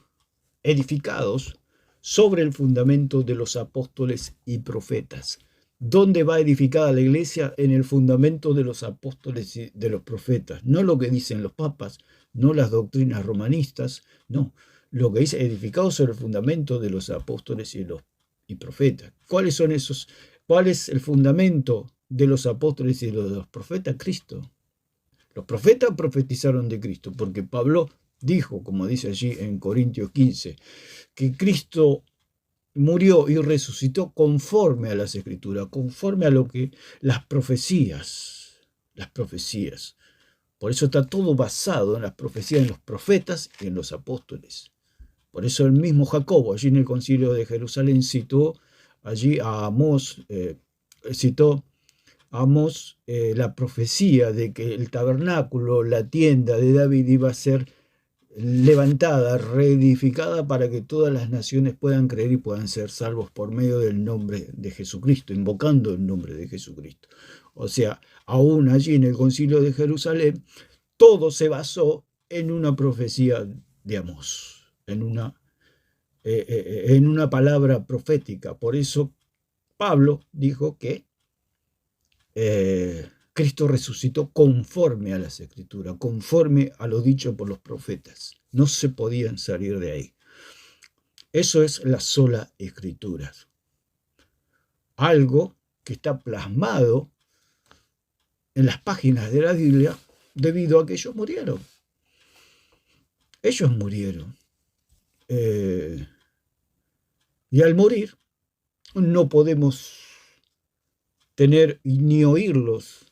sobre el fundamento de los apóstoles y profetas. ¿Dónde va edificada la iglesia? En el fundamento de los apóstoles y de los profetas. No lo que dicen los papas, no las doctrinas romanistas, no. Lo que dice edificado sobre el fundamento de los apóstoles y profetas. ¿Cuáles son esos? ¿Cuál es el fundamento de los apóstoles y de los profetas? Cristo. Los profetas profetizaron de Cristo, porque Pablo dijo, como dice allí en Corintios 15, que Cristo murió y resucitó conforme a las escrituras, conforme a lo que las profecías. Por eso está todo basado en las profecías, en los profetas y en los apóstoles. Por eso el mismo Jacobo, allí en el concilio de Jerusalén, citó allí a Amós, la profecía de que el tabernáculo, la tienda de David iba a ser levantada, reedificada para que todas las naciones puedan creer y puedan ser salvos por medio del nombre de Jesucristo, invocando el nombre de Jesucristo. O sea, aún allí en el concilio de Jerusalén, todo se basó en una profecía de Amós, en una palabra profética. Por eso Pablo dijo que Cristo resucitó conforme a las escrituras, conforme a lo dicho por los profetas. No se podían salir de ahí. Eso es la sola escritura. Algo que está plasmado en las páginas de la Biblia debido a que ellos murieron. Ellos murieron. Y al morir no podemos tener ni oírlos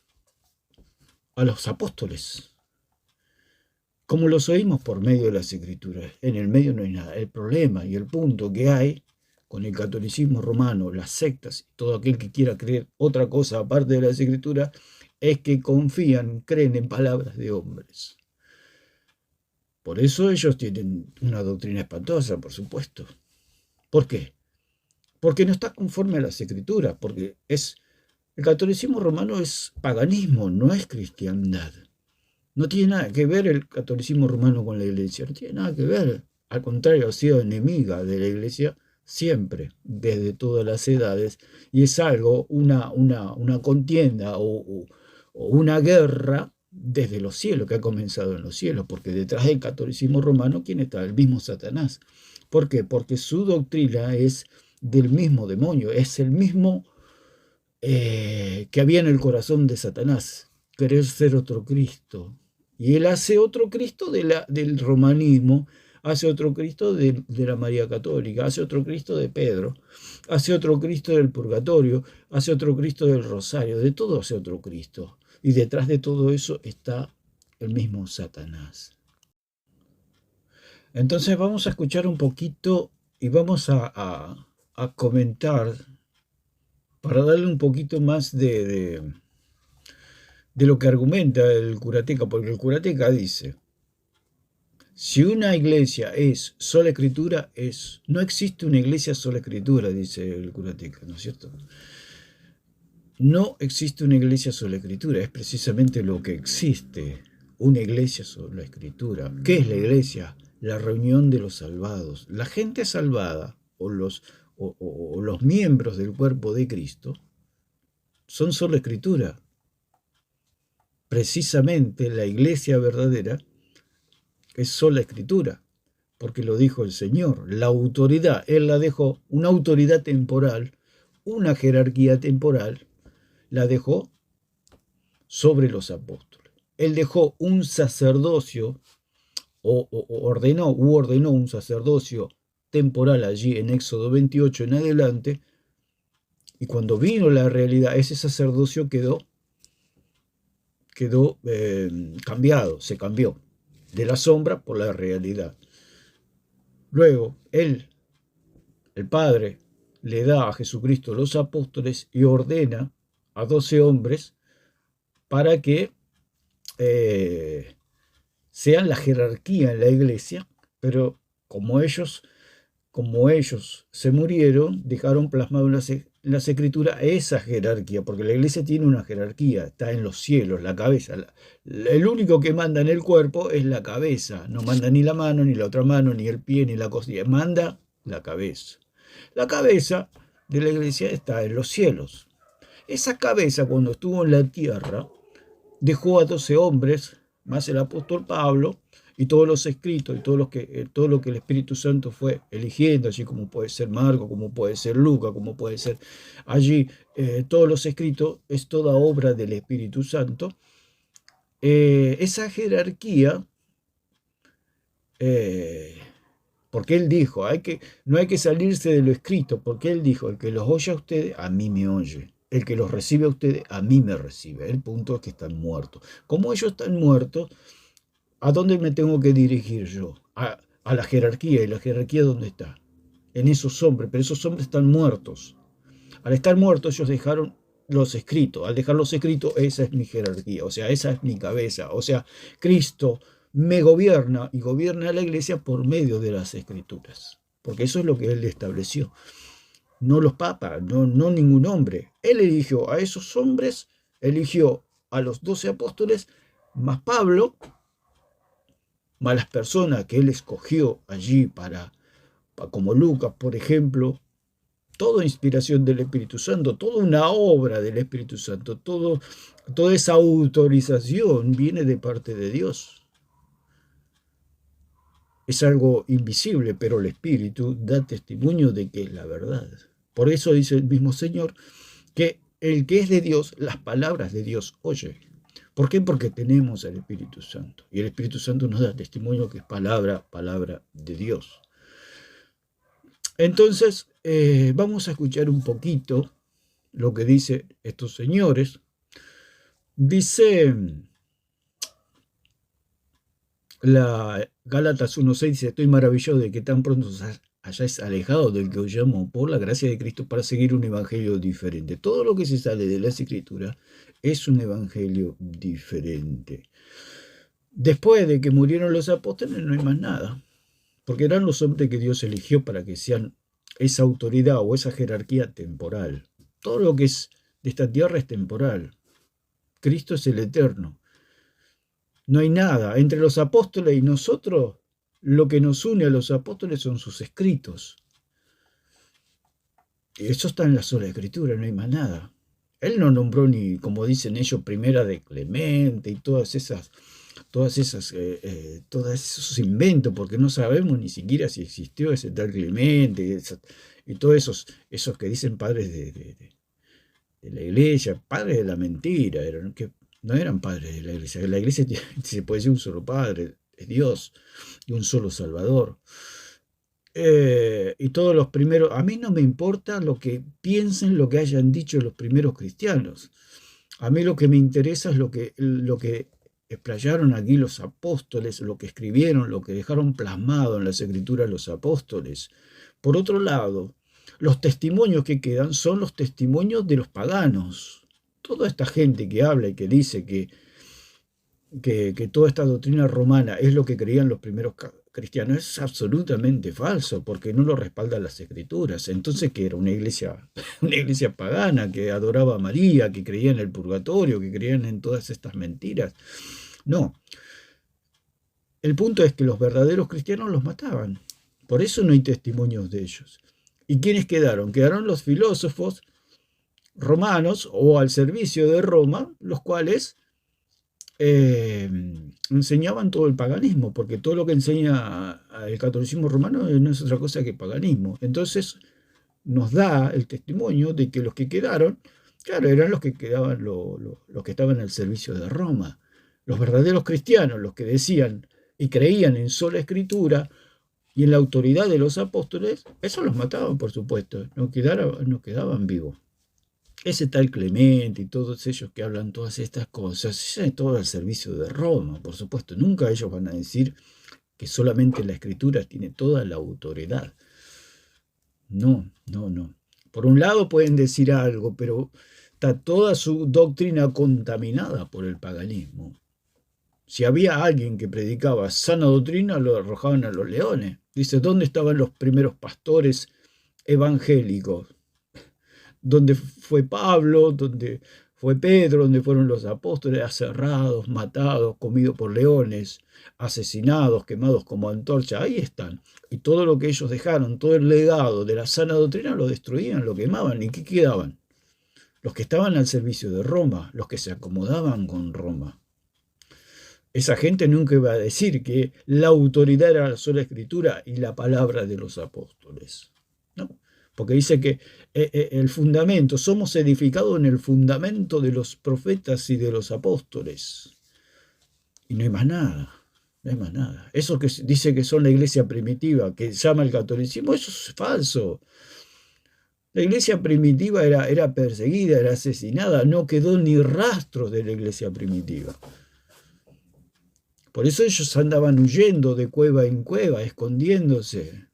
a los apóstoles, como los oímos por medio de las escrituras. En el medio no hay nada. El problema y el punto que hay con el catolicismo romano, las sectas, todo aquel que quiera creer otra cosa aparte de las escrituras, es que confían, creen en palabras de hombres. Por eso ellos tienen una doctrina espantosa, por supuesto. ¿Por qué? Porque no está conforme a las Escrituras, porque el catolicismo romano es paganismo, no es cristiandad. No tiene nada que ver el catolicismo romano con la iglesia, no tiene nada que ver. Al contrario, ha sido enemiga de la iglesia siempre, desde todas las edades, y es algo, una contienda o una guerra desde los cielos, que ha comenzado en los cielos, porque detrás del catolicismo romano, ¿quién está? El mismo Satanás. ¿Por qué? Porque su doctrina es del mismo demonio, es el mismo que había en el corazón de Satanás, querer ser otro Cristo. Y él hace otro Cristo del romanismo, hace otro Cristo de la María Católica, hace otro Cristo de Pedro, hace otro Cristo del purgatorio, hace otro Cristo del rosario, de todo hace otro Cristo. Y detrás de todo eso está el mismo Satanás. Entonces vamos a escuchar un poquito y vamos a comentar para darle un poquito más de lo que argumenta el curateca, porque el curateca dice, si una iglesia es sola escritura, no existe una iglesia sola escritura, dice el curateca, ¿no es cierto? No existe una iglesia sola escritura, es precisamente lo que existe, una iglesia sola escritura. ¿Qué es la iglesia? La reunión de los salvados. La gente salvada o los miembros del cuerpo de Cristo son sola escritura. Precisamente la iglesia verdadera es sola escritura, porque lo dijo el Señor. La autoridad, Él la dejó, una autoridad temporal, una jerarquía temporal, la dejó sobre los apóstoles. Él dejó un sacerdocio, ordenó un sacerdocio temporal allí en Éxodo 28 en adelante, y cuando vino la realidad, ese sacerdocio quedó cambiado, se cambió de la sombra por la realidad. Luego, el Padre, le da a Jesucristo los apóstoles y ordena a 12 hombres para que sean la jerarquía en la iglesia, pero como ellos se murieron, dejaron plasmado en las escrituras esa jerarquía, porque la iglesia tiene una jerarquía, está en los cielos, la cabeza. El único que manda en el cuerpo es la cabeza, no manda ni la mano, ni la otra mano, ni el pie, ni la costilla, manda la cabeza. La cabeza de la iglesia está en los cielos. Esa cabeza, cuando estuvo en la tierra, dejó a 12 hombres, más el apóstol Pablo, y todos los escritos y todo lo que el Espíritu Santo fue eligiendo, así como puede ser Marco, como puede ser Lucas, como puede ser allí, todos los escritos, es toda obra del Espíritu Santo. Esa jerarquía, porque él dijo, no hay que salirse de lo escrito, porque él dijo, el que los oye a ustedes, a mí me oye. El que los recibe a ustedes, a mí me recibe. El punto es que están muertos. Como ellos están muertos, ¿a dónde me tengo que dirigir yo? A la jerarquía. ¿Y la jerarquía dónde está? En esos hombres, pero esos hombres están muertos. Al estar muertos, ellos dejaron los escritos. Al dejar los escritos, esa es mi jerarquía, o sea, esa es mi cabeza. O sea, Cristo me gobierna y gobierna a la iglesia por medio de las escrituras. Porque eso es lo que Él estableció. No los papas, no ningún hombre. Él eligió a esos hombres, eligió a los 12 apóstoles, más Pablo, más las personas que él escogió allí como Lucas, por ejemplo, toda inspiración del Espíritu Santo, toda una obra del Espíritu Santo, toda esa autorización viene de parte de Dios. Es algo invisible, pero el Espíritu da testimonio de que es la verdad. Por eso dice el mismo Señor que el que es de Dios, las palabras de Dios oye. ¿Por qué? Porque tenemos al Espíritu Santo. Y el Espíritu Santo nos da testimonio que es palabra de Dios. Entonces, vamos a escuchar un poquito lo que dicen estos señores. Dice la Gálatas 1:6, dice, estoy maravillado de que tan pronto hayáis alejado del que os llamo por la gracia de Cristo para seguir un evangelio diferente. Todo lo que se sale de las Escrituras es un evangelio diferente. Después de que murieron los apóstoles no hay más nada, porque eran los hombres que Dios eligió para que sean esa autoridad o esa jerarquía temporal. Todo lo que es de esta tierra es temporal. Cristo es el eterno. No hay nada. Entre los apóstoles y nosotros, lo que nos une a los apóstoles son sus escritos. Y eso está en la sola escritura, no hay más nada. Él no nombró ni, como dicen ellos, primera de Clemente y todos esos inventos, porque no sabemos ni siquiera si existió ese tal Clemente y todos esos que dicen padres de la iglesia, padres de la mentira, que no eran padres de la iglesia. La iglesia se puede decir un solo padre, es Dios, y un solo Salvador. Y todos los primeros, a mí no me importa lo que piensen, lo que hayan dicho los primeros cristianos. A mí lo que me interesa es lo que explayaron aquí los apóstoles, lo que escribieron, lo que dejaron plasmado en las escrituras los apóstoles. Por otro lado, los testimonios que quedan son los testimonios de los paganos. Toda esta gente que habla y que dice que toda esta doctrina romana es lo que creían los primeros cristianos es absolutamente falso, porque no lo respaldan las escrituras. Entonces, ¿qué era? Una iglesia pagana que adoraba a María, que creía en el purgatorio, que creían en todas estas mentiras. No. El punto es que los verdaderos cristianos los mataban. Por eso no hay testimonios de ellos. ¿Y quiénes quedaron? Quedaron los filósofos romanos o al servicio de Roma, los cuales enseñaban todo el paganismo, porque todo lo que enseña el catolicismo romano no es otra cosa que paganismo. Entonces nos da el testimonio de que los que quedaron, claro, eran los que quedaban, los que estaban al servicio de Roma. Los verdaderos cristianos, los que decían y creían en sola escritura y en la autoridad de los apóstoles, esos los mataban, por supuesto, no quedaban vivos. Ese tal Clemente y todos ellos que hablan todas estas cosas, es todo al servicio de Roma, por supuesto. Nunca ellos van a decir que solamente la escritura tiene toda la autoridad. No. Por un lado pueden decir algo, pero está toda su doctrina contaminada por el paganismo. Si había alguien que predicaba sana doctrina, lo arrojaban a los leones. Dice, ¿dónde estaban los primeros pastores evangélicos? Donde fue Pablo, donde fue Pedro, donde fueron los apóstoles aserrados, matados, comidos por leones, asesinados, quemados como antorcha, ahí están. Y todo lo que ellos dejaron, todo el legado de la sana doctrina lo destruían, lo quemaban. ¿Y qué quedaban? Los que estaban al servicio de Roma, los que se acomodaban con Roma. Esa gente nunca iba a decir que la autoridad era la sola escritura y la palabra de los apóstoles. No. Porque dice que el fundamento, somos edificados en el fundamento de los profetas y de los apóstoles. Y no hay más nada, no hay más nada. Eso que dice que son la iglesia primitiva, que llama el catolicismo, eso es falso. La iglesia primitiva era perseguida, era asesinada, no quedó ni rastro de la iglesia primitiva. Por eso ellos andaban huyendo de cueva en cueva, escondiéndose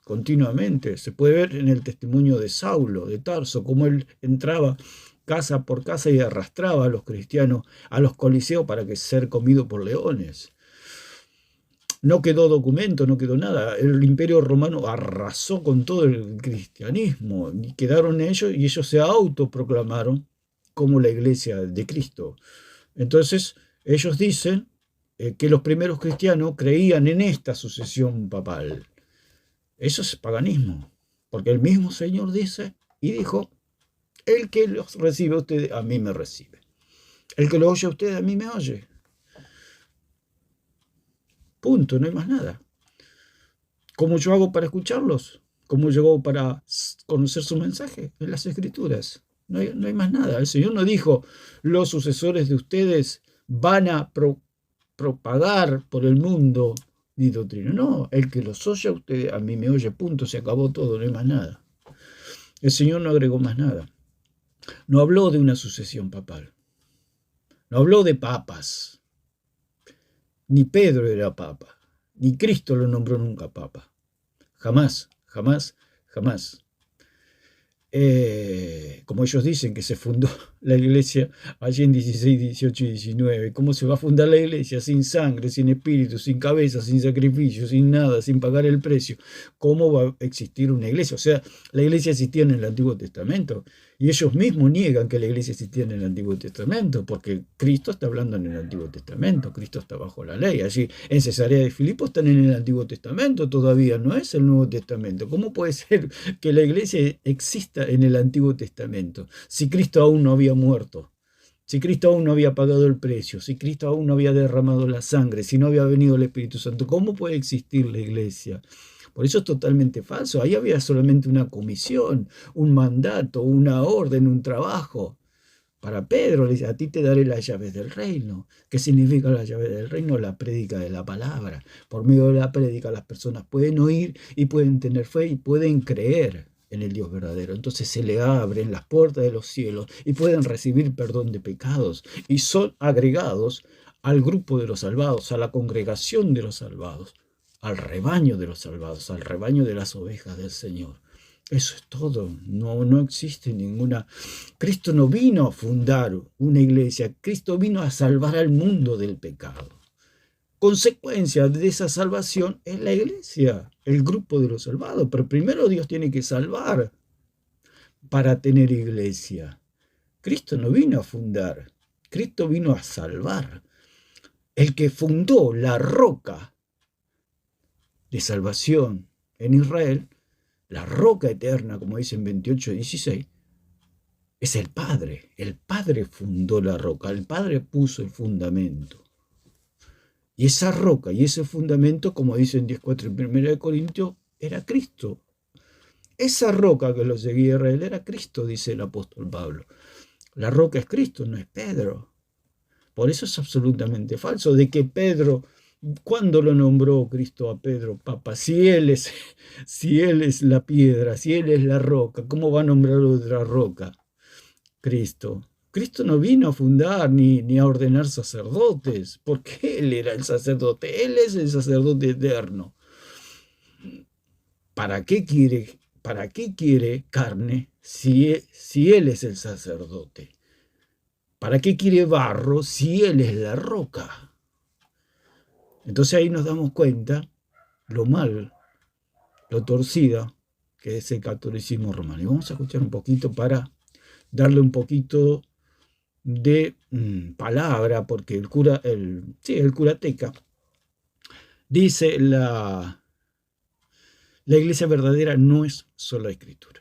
continuamente. Se puede ver en el testimonio de Saulo, de Tarso, cómo él entraba casa por casa y arrastraba a los cristianos a los coliseos para que ser comido por leones. No quedó documento, no quedó nada. El imperio romano arrasó con todo el cristianismo y quedaron ellos y ellos se autoproclamaron como la iglesia de Cristo. Entonces ellos dicen que los primeros cristianos creían en esta sucesión papal. Eso es paganismo, porque el mismo Señor dice y dijo, el que los recibe a ustedes, a mí me recibe. El que lo oye a ustedes, a mí me oye. Punto, no hay más nada. ¿Cómo yo hago para escucharlos? ¿Cómo yo hago para conocer su mensaje? En las Escrituras. No hay más nada. El Señor no dijo, los sucesores de ustedes van a propagar por el mundo mi doctrina. No, el que los oye a ustedes, a mí me oye, punto, se acabó todo, no hay más nada. El Señor no agregó más nada. No habló de una sucesión papal. No habló de papas. Ni Pedro era papa. Ni Cristo lo nombró nunca papa. Jamás, jamás, jamás. como ellos dicen que se fundó la iglesia allí en 16, 18 y 19, ¿cómo se va a fundar la iglesia sin sangre, sin espíritu, sin cabeza, sin sacrificio, sin nada, sin pagar el precio? ¿Cómo va a existir una iglesia? O sea, la iglesia existía en el Antiguo Testamento y ellos mismos niegan que la iglesia existía en el Antiguo Testamento, porque Cristo está hablando en el Antiguo Testamento, Cristo está bajo la ley. Allí en Cesarea de Filipo están en el Antiguo Testamento, todavía no es el Nuevo Testamento. ¿Cómo puede ser que la iglesia exista en el Antiguo Testamento si Cristo aún no había muerto? Si Cristo aún no había pagado el precio, si Cristo aún no había derramado la sangre, si no había venido el Espíritu Santo, ¿cómo puede existir la iglesia? Por eso es totalmente falso. Ahí había solamente una comisión, un mandato, una orden, un trabajo. Para Pedro le dice, a ti te daré las llaves del reino. ¿Qué significa las llaves del reino? La prédica de la palabra. Por medio de la prédica las personas pueden oír y pueden tener fe y pueden creer en el Dios verdadero. Entonces se le abren las puertas de los cielos y pueden recibir perdón de pecados y son agregados al grupo de los salvados, a la congregación de los salvados, al rebaño de los salvados, al rebaño de las ovejas del Señor. Eso es todo, no existe ninguna... Cristo no vino a fundar una iglesia, Cristo vino a salvar al mundo del pecado. Consecuencia de esa salvación es la iglesia, el grupo de los salvados, pero primero Dios tiene que salvar para tener iglesia. Cristo no vino a fundar, Cristo vino a salvar. El que fundó la roca de salvación en Israel, la roca eterna, como dice en 28:16, es el Padre. El Padre fundó la roca, el Padre puso el fundamento. Y esa roca y ese fundamento, como dice en 10:4 en 1 Corintios, era Cristo. Esa roca que lo seguía Israel era Cristo, dice el apóstol Pablo. La roca es Cristo, no es Pedro. Por eso es absolutamente falso de que Pedro... ¿Cuándo lo nombró Cristo a Pedro Papa? Si él es la piedra, si él es la roca, ¿cómo va a nombrar otra roca? Cristo. Cristo no vino a fundar ni a ordenar sacerdotes, porque él era el sacerdote, él es el sacerdote eterno. ¿Para qué quiere carne si él es el sacerdote? ¿Para qué quiere barro si él es la roca? Entonces ahí nos damos cuenta lo mal, lo torcida que es el catolicismo romano. Y vamos a escuchar un poquito para darle un poquito de palabra, porque el curateca dice la iglesia verdadera no es solo escritura.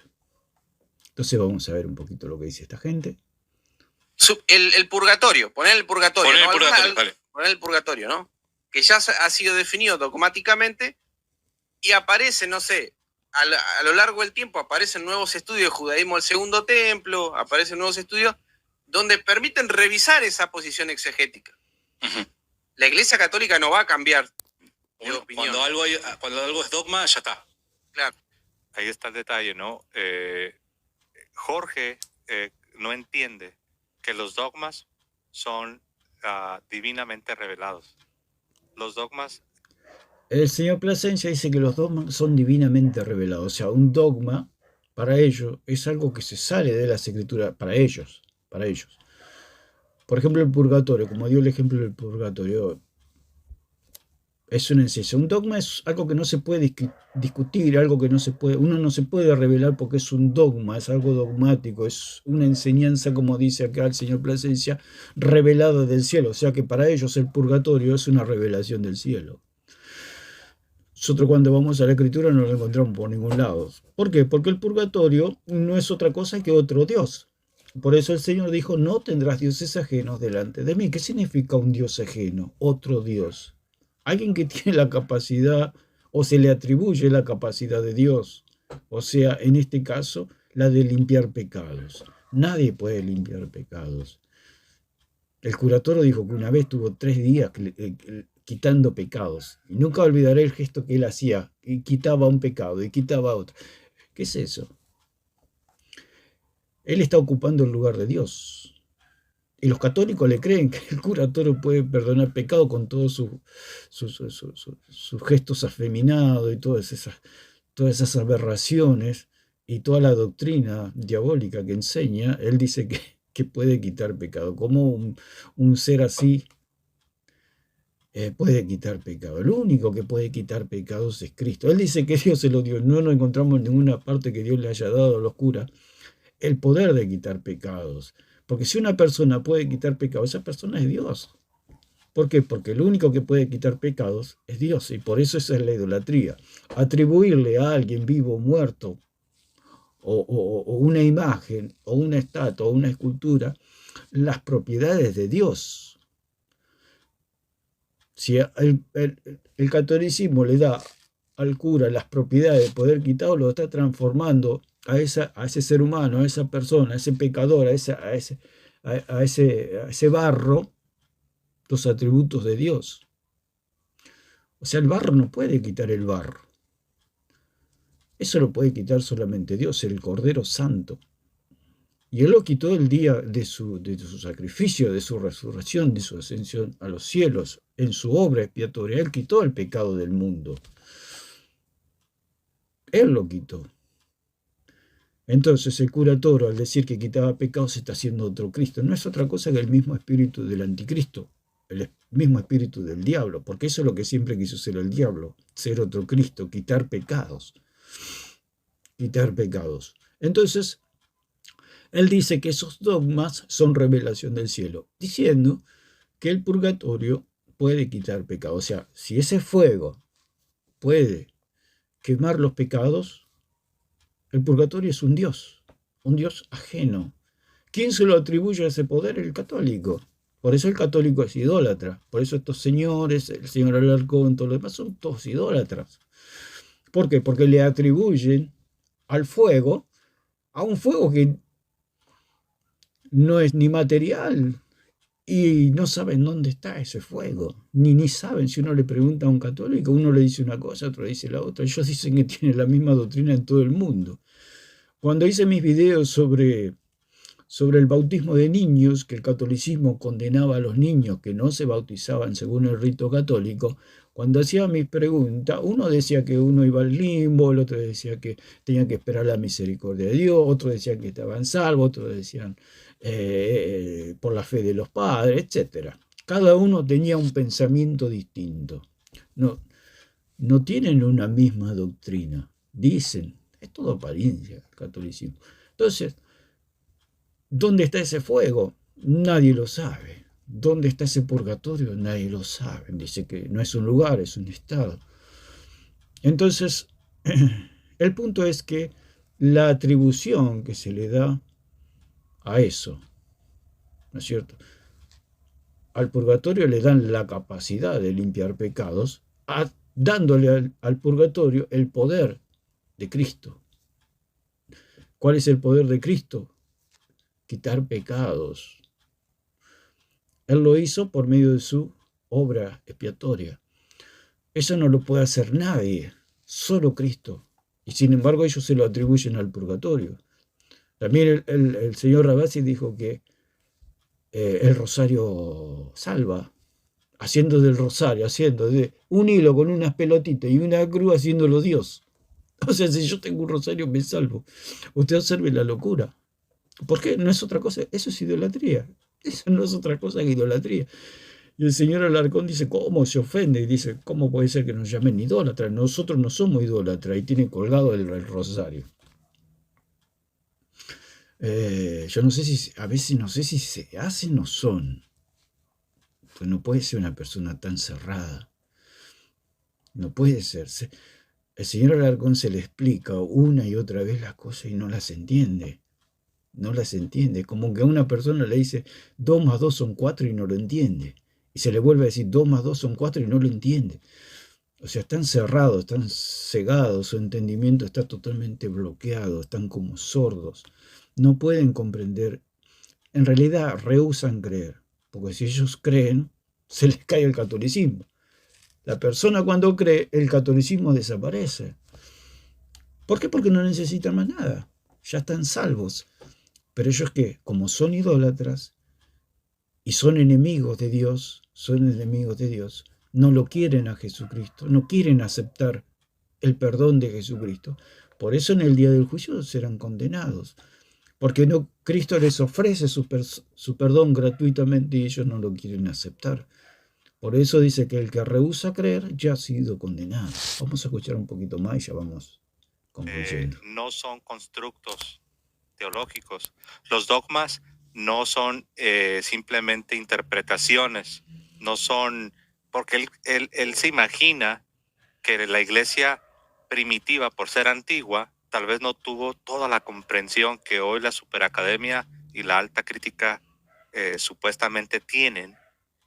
Entonces vamos a ver un poquito lo que dice esta gente. El purgatorio, poner el purgatorio. Vale. Poner el purgatorio, ¿no? Que ya ha sido definido dogmáticamente y aparece, no sé, a lo largo del tiempo aparecen nuevos estudios de judaísmo del Segundo Templo, aparecen nuevos estudios donde permiten revisar esa posición exegética. Uh-huh. La Iglesia Católica no va a cambiar de opinión. Cuando algo es dogma, ya está. Claro. Ahí está el detalle, ¿no? Jorge no entiende que los dogmas son divinamente revelados. Los dogmas... El señor Plasencia dice que los dogmas son divinamente revelados. O sea, un dogma para ellos es algo que se sale de las escrituras, para ellos. Por ejemplo, el purgatorio, como dio el ejemplo del purgatorio, es una enseñanza. Un dogma es algo que no se puede discutir, algo que uno no se puede revelar porque es un dogma, es algo dogmático, es una enseñanza, como dice acá el señor Plasencia, revelada del cielo. O sea que para ellos el purgatorio es una revelación del cielo. Nosotros cuando vamos a la escritura no lo encontramos por ningún lado. ¿Por qué? Porque el purgatorio no es otra cosa que otro Dios. Por eso el Señor dijo, no tendrás dioses ajenos delante de mí. ¿Qué significa un Dios ajeno? Otro Dios. Alguien que tiene la capacidad o se le atribuye la capacidad de Dios. O sea, en este caso, la de limpiar pecados. Nadie puede limpiar pecados. El curatorio dijo que una vez tuvo 3 días quitando pecados. Y nunca olvidaré el gesto que él hacía. Y quitaba un pecado y quitaba otro. ¿Qué es eso? Él está ocupando el lugar de Dios. Y los católicos le creen que el curatorio puede perdonar pecado con todos sus gestos afeminados y todas esas aberraciones y toda la doctrina diabólica que enseña, él dice que puede quitar pecado. ¿Cómo un ser así puede quitar pecado? El único que puede quitar pecados es Cristo. Él dice que Dios se lo dio. No nos encontramos en ninguna parte que Dios le haya dado a los curas el poder de quitar pecados. Porque si una persona puede quitar pecados, esa persona es Dios. ¿Por qué? Porque el único que puede quitar pecados es Dios. Y por eso esa es la idolatría. Atribuirle a alguien vivo o muerto, o una imagen, o una estatua, o una escultura, las propiedades de Dios. Si el catolicismo le da al cura las propiedades de poder quitarlo, lo está transformando a ese ser humano, a esa persona, a ese pecador, a ese barro, los atributos de Dios. O sea, el barro no puede quitar el barro. Eso lo puede quitar solamente Dios, el Cordero Santo. Y Él lo quitó el día de su sacrificio, de su resurrección, de su ascensión a los cielos, en su obra expiatoria. Él quitó el pecado del mundo. Él lo quitó. Entonces el cura Toro, al decir que quitaba pecados, está haciendo otro Cristo. No es otra cosa que el mismo espíritu del anticristo, el mismo espíritu del diablo, porque eso es lo que siempre quiso ser el diablo, ser otro Cristo, quitar pecados. Quitar pecados. Entonces, él dice que esos dogmas son revelación del cielo, diciendo que el purgatorio puede quitar pecados. O sea, si ese fuego puede quemar los pecados, el purgatorio es un Dios ajeno. ¿Quién se lo atribuye a ese poder? El católico. Por eso el católico es idólatra. Por eso estos señores, el señor Alarcón, todos los demás, son todos idólatras. ¿Por qué? Porque le atribuyen al fuego, a un fuego que no es ni material y no saben dónde está ese fuego, ni saben. Si uno le pregunta a un católico, uno le dice una cosa, otro dice la otra. Ellos dicen que tienen la misma doctrina en todo el mundo. Cuando hice mis videos sobre el bautismo de niños, que el catolicismo condenaba a los niños que no se bautizaban según el rito católico, cuando hacía mis preguntas, uno decía que uno iba al limbo, el otro decía que tenía que esperar la misericordia de Dios, otro decía que estaban salvos, otros decían por la fe de los padres, etc. Cada uno tenía un pensamiento distinto. No tienen una misma doctrina. Dicen, es todo apariencia el catolicismo. Entonces, ¿dónde está ese fuego? Nadie lo sabe. ¿Dónde está ese purgatorio? Nadie lo sabe. Dice que no es un lugar, es un estado. Entonces, el punto es que la atribución que se le da a eso, ¿no es cierto? Al purgatorio le dan la capacidad de limpiar pecados, dándole al purgatorio el poder de Cristo. ¿Cuál es el poder de Cristo? Quitar pecados. Él lo hizo por medio de su obra expiatoria. Eso no lo puede hacer nadie, solo Cristo. Y sin embargo ellos se lo atribuyen al purgatorio. También el señor Rabasi dijo que el rosario salva, haciendo del rosario, haciendo de un hilo con unas pelotitas y una cruz, haciéndolo Dios. O sea, si yo tengo un rosario me salvo. Usted observe la locura. ¿Por qué? No es otra cosa, eso es idolatría. Eso no es otra cosa que idolatría. Y el señor Alarcón dice, ¿cómo se ofende? Y dice, ¿cómo puede ser que nos llamen idólatras? Nosotros no somos idólatras. Y tiene colgado el rosario. Yo no sé si, a veces no sé si se hacen o son. Pues no puede ser una persona tan cerrada. No puede ser. El señor Alarcón se le explica una y otra vez las cosas y no las entiende. No las entiende. Como que a una persona le dice 2 más 2 son 4 y no lo entiende. Y se le vuelve a decir 2 más 2 son 4 y no lo entiende. O sea, están cerrados, están cegados, su entendimiento está totalmente bloqueado, están como sordos. No pueden comprender. En realidad rehúsan creer. Porque si ellos creen, se les cae el catolicismo. La persona cuando cree, el catolicismo desaparece. ¿Por qué? Porque no necesitan más nada. Ya están salvos. Pero ellos que, como son idólatras y son enemigos de Dios, no lo quieren a Jesucristo, no quieren aceptar el perdón de Jesucristo. Por eso en el día del juicio serán condenados. Porque no, Cristo les ofrece su perdón gratuitamente y ellos no lo quieren aceptar. Por eso dice que el que rehúsa creer ya ha sido condenado. Vamos a escuchar un poquito más y ya vamos concluyendo. No son constructos teológicos. Los dogmas no son simplemente interpretaciones, no son, porque él se imagina que la iglesia primitiva, por ser antigua, tal vez no tuvo toda la comprensión que hoy la superacademia y la alta crítica supuestamente tienen.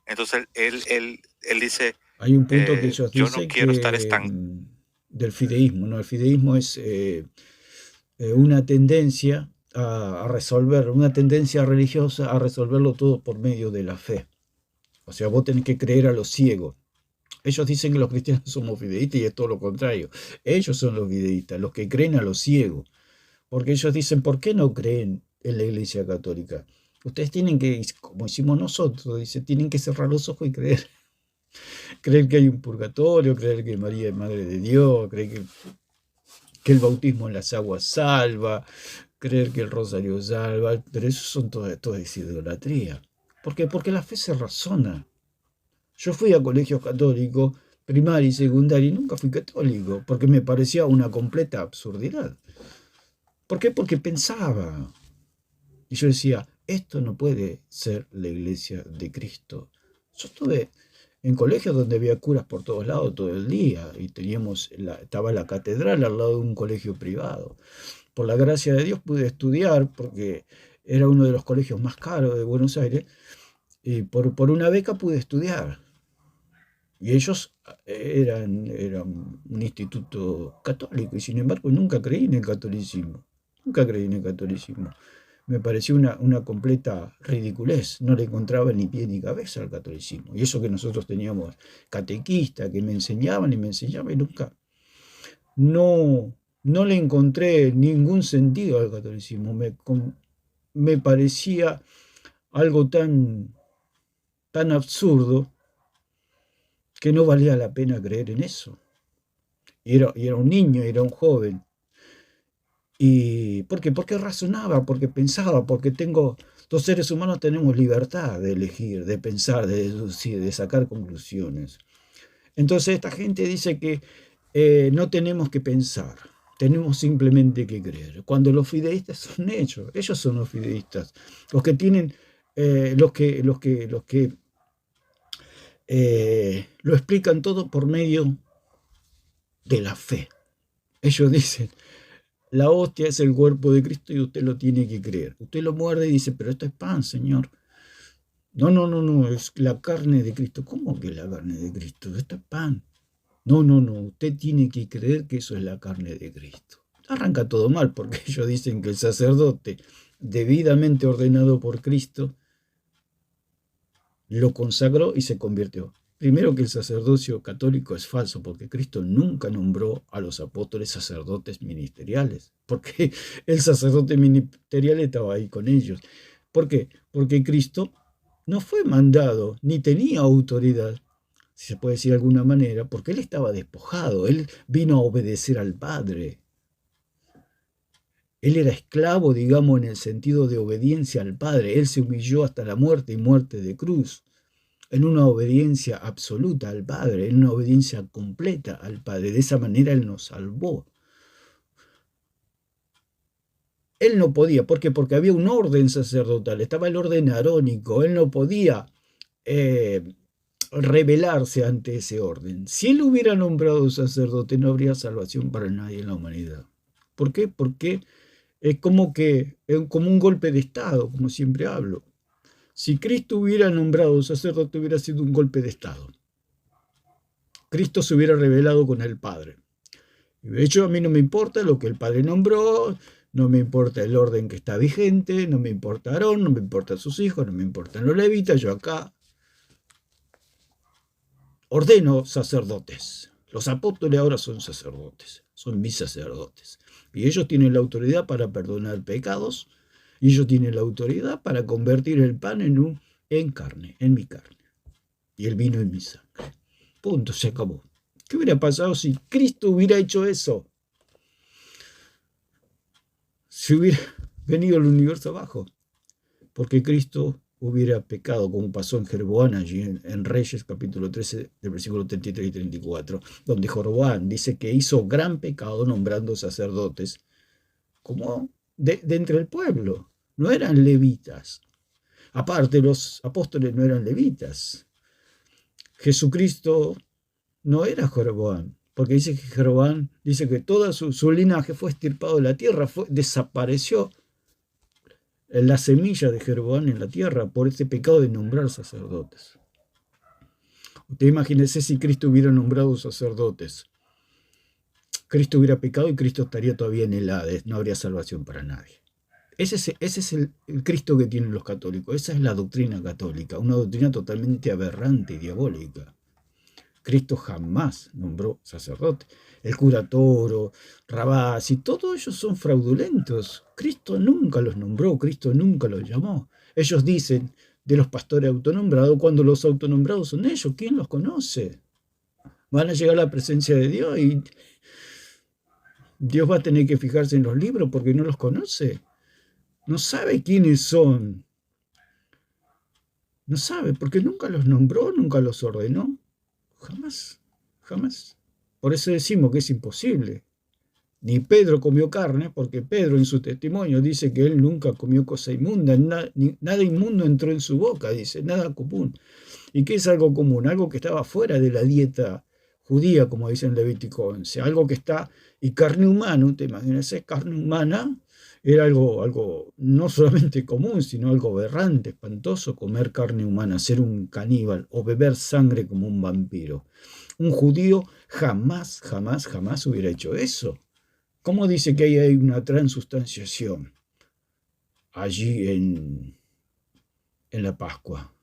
Entonces él dice, hay un punto que ellos yo dicen no quiero que, estar estancado. del fideísmo, ¿no? El fideísmo es una tendencia a resolver, una tendencia religiosa a resolverlo todo por medio de la fe. O sea, vos tenés que creer a lo ciego. Ellos dicen que los cristianos somos fideístas y es todo lo contrario. Ellos son los fideístas, los que creen a lo ciego. Porque ellos dicen, ¿por qué no creen en la Iglesia Católica? Ustedes tienen que, como hicimos nosotros, dice, tienen que cerrar los ojos y creer. Creer que hay un purgatorio, creer que María es Madre de Dios, creer que el bautismo en las aguas salva, creer que el rosario salva, pero eso son todo es idolatría. ¿Por qué? Porque la fe se razona. Yo fui a colegios católicos, primaria y secundaria, y nunca fui católico, porque me parecía una completa absurdidad. ¿Por qué? Porque pensaba. Y yo decía, esto no puede ser la iglesia de Cristo. Yo estuve en colegios donde había curas por todos lados todo el día, y estaba la catedral al lado de un colegio privado. Por la gracia de Dios pude estudiar, porque era uno de los colegios más caros de Buenos Aires, y por una beca pude estudiar. Y ellos eran un instituto católico, y sin embargo nunca creí en el catolicismo. Nunca creí en el catolicismo. Me pareció una completa ridiculez. No le encontraba ni pie ni cabeza al catolicismo. Y eso que nosotros teníamos catequistas que me enseñaban y nunca. No le encontré ningún sentido al catolicismo. Me parecía algo tan absurdo que no valía la pena creer en eso. Y era un niño, era un joven. ¿Y por qué? Porque razonaba, porque pensaba, porque los seres humanos tenemos libertad de elegir, de pensar, de deducir, de sacar conclusiones. Entonces esta gente dice que no tenemos que pensar, tenemos simplemente que creer. Cuando los fideístas son ellos son los fideístas, los que tienen, los que lo explican todo por medio de la fe. Ellos dicen, la hostia es el cuerpo de Cristo y usted lo tiene que creer. Usted lo muerde y dice, pero esto es pan, Señor. No, es la carne de Cristo. ¿Cómo que la carne de Cristo? Esto es pan. No, usted tiene que creer que eso es la carne de Cristo. Arranca todo mal, porque ellos dicen que el sacerdote, debidamente ordenado por Cristo, lo consagró y se convirtió. Primero, que el sacerdocio católico es falso, porque Cristo nunca nombró a los apóstoles sacerdotes ministeriales, porque el sacerdote ministerial estaba ahí con ellos. ¿Por qué? Porque Cristo no fue mandado, ni tenía autoridad, si se puede decir de alguna manera, porque él estaba despojado, él vino a obedecer al Padre. Él era esclavo, digamos, en el sentido de obediencia al Padre. Él se humilló hasta la muerte y muerte de cruz, en una obediencia absoluta al Padre, en una obediencia completa al Padre. De esa manera Él nos salvó. Él no podía, ¿por qué? Porque había un orden sacerdotal, estaba el orden arónico, Él no podía rebelarse ante ese orden. Si Él hubiera nombrado sacerdote, no habría salvación para nadie en la humanidad. ¿Por qué? Porque es como un golpe de Estado, como siempre hablo. Si Cristo hubiera nombrado sacerdote, hubiera sido un golpe de Estado. Cristo se hubiera rebelado con el Padre. De hecho, a mí no me importa lo que el Padre nombró, no me importa el orden que está vigente, no me importa Aarón, no me importan sus hijos, no me importan los levitas. Yo acá ordeno sacerdotes. Los apóstoles ahora son sacerdotes, son mis sacerdotes. Y ellos tienen la autoridad para perdonar pecados, y ellos tienen la autoridad para convertir el pan en carne, en mi carne, y el vino en mi sangre. Punto, se acabó. ¿Qué hubiera pasado si Cristo hubiera hecho eso? se hubiera venido el universo abajo, porque Cristo hubiera pecado, como pasó en Jeroboam allí en Reyes capítulo 13 del versículo 33 y 34, donde Jeroboam dice que hizo gran pecado nombrando sacerdotes como de entre el pueblo, no eran levitas. Aparte, los apóstoles no eran levitas. Jesucristo no era Jeroboam, porque dice que Jeroboam dice que todo su linaje fue extirpado de la tierra, desapareció la semilla de Jeroboam en la tierra por este pecado de nombrar sacerdotes. Usted imagínese si Cristo hubiera nombrado sacerdotes. Cristo hubiera pecado y Cristo estaría todavía en el Hades, no habría salvación para nadie. Ese es el Cristo que tienen los católicos, esa es la doctrina católica, una doctrina totalmente aberrante y diabólica. Cristo jamás nombró sacerdote. El cura Toro, Rabasi, todos ellos son fraudulentos. Cristo nunca los nombró, Cristo nunca los llamó. Ellos dicen de los pastores autonombrados cuando los autonombrados son ellos. ¿Quién los conoce? Van a llegar a la presencia de Dios y Dios va a tener que fijarse en los libros porque no los conoce. No sabe quiénes son. No sabe porque nunca los nombró, nunca los ordenó. Jamás, jamás. Por eso decimos que es imposible. Ni Pedro comió carne, porque Pedro en su testimonio dice que él nunca comió cosa inmunda, nada inmundo entró en su boca, dice, nada común. ¿Y qué es algo común? Algo que estaba fuera de la dieta judía, como dice en Levítico 11, algo que está, y carne humana, te imaginas, carne humana, era algo no solamente común, sino algo aberrante, espantoso, comer carne humana, ser un caníbal o beber sangre como un vampiro. Un judío jamás, jamás, jamás hubiera hecho eso. ¿Cómo dice que ahí hay una transustanciación? Allí en la Pascua,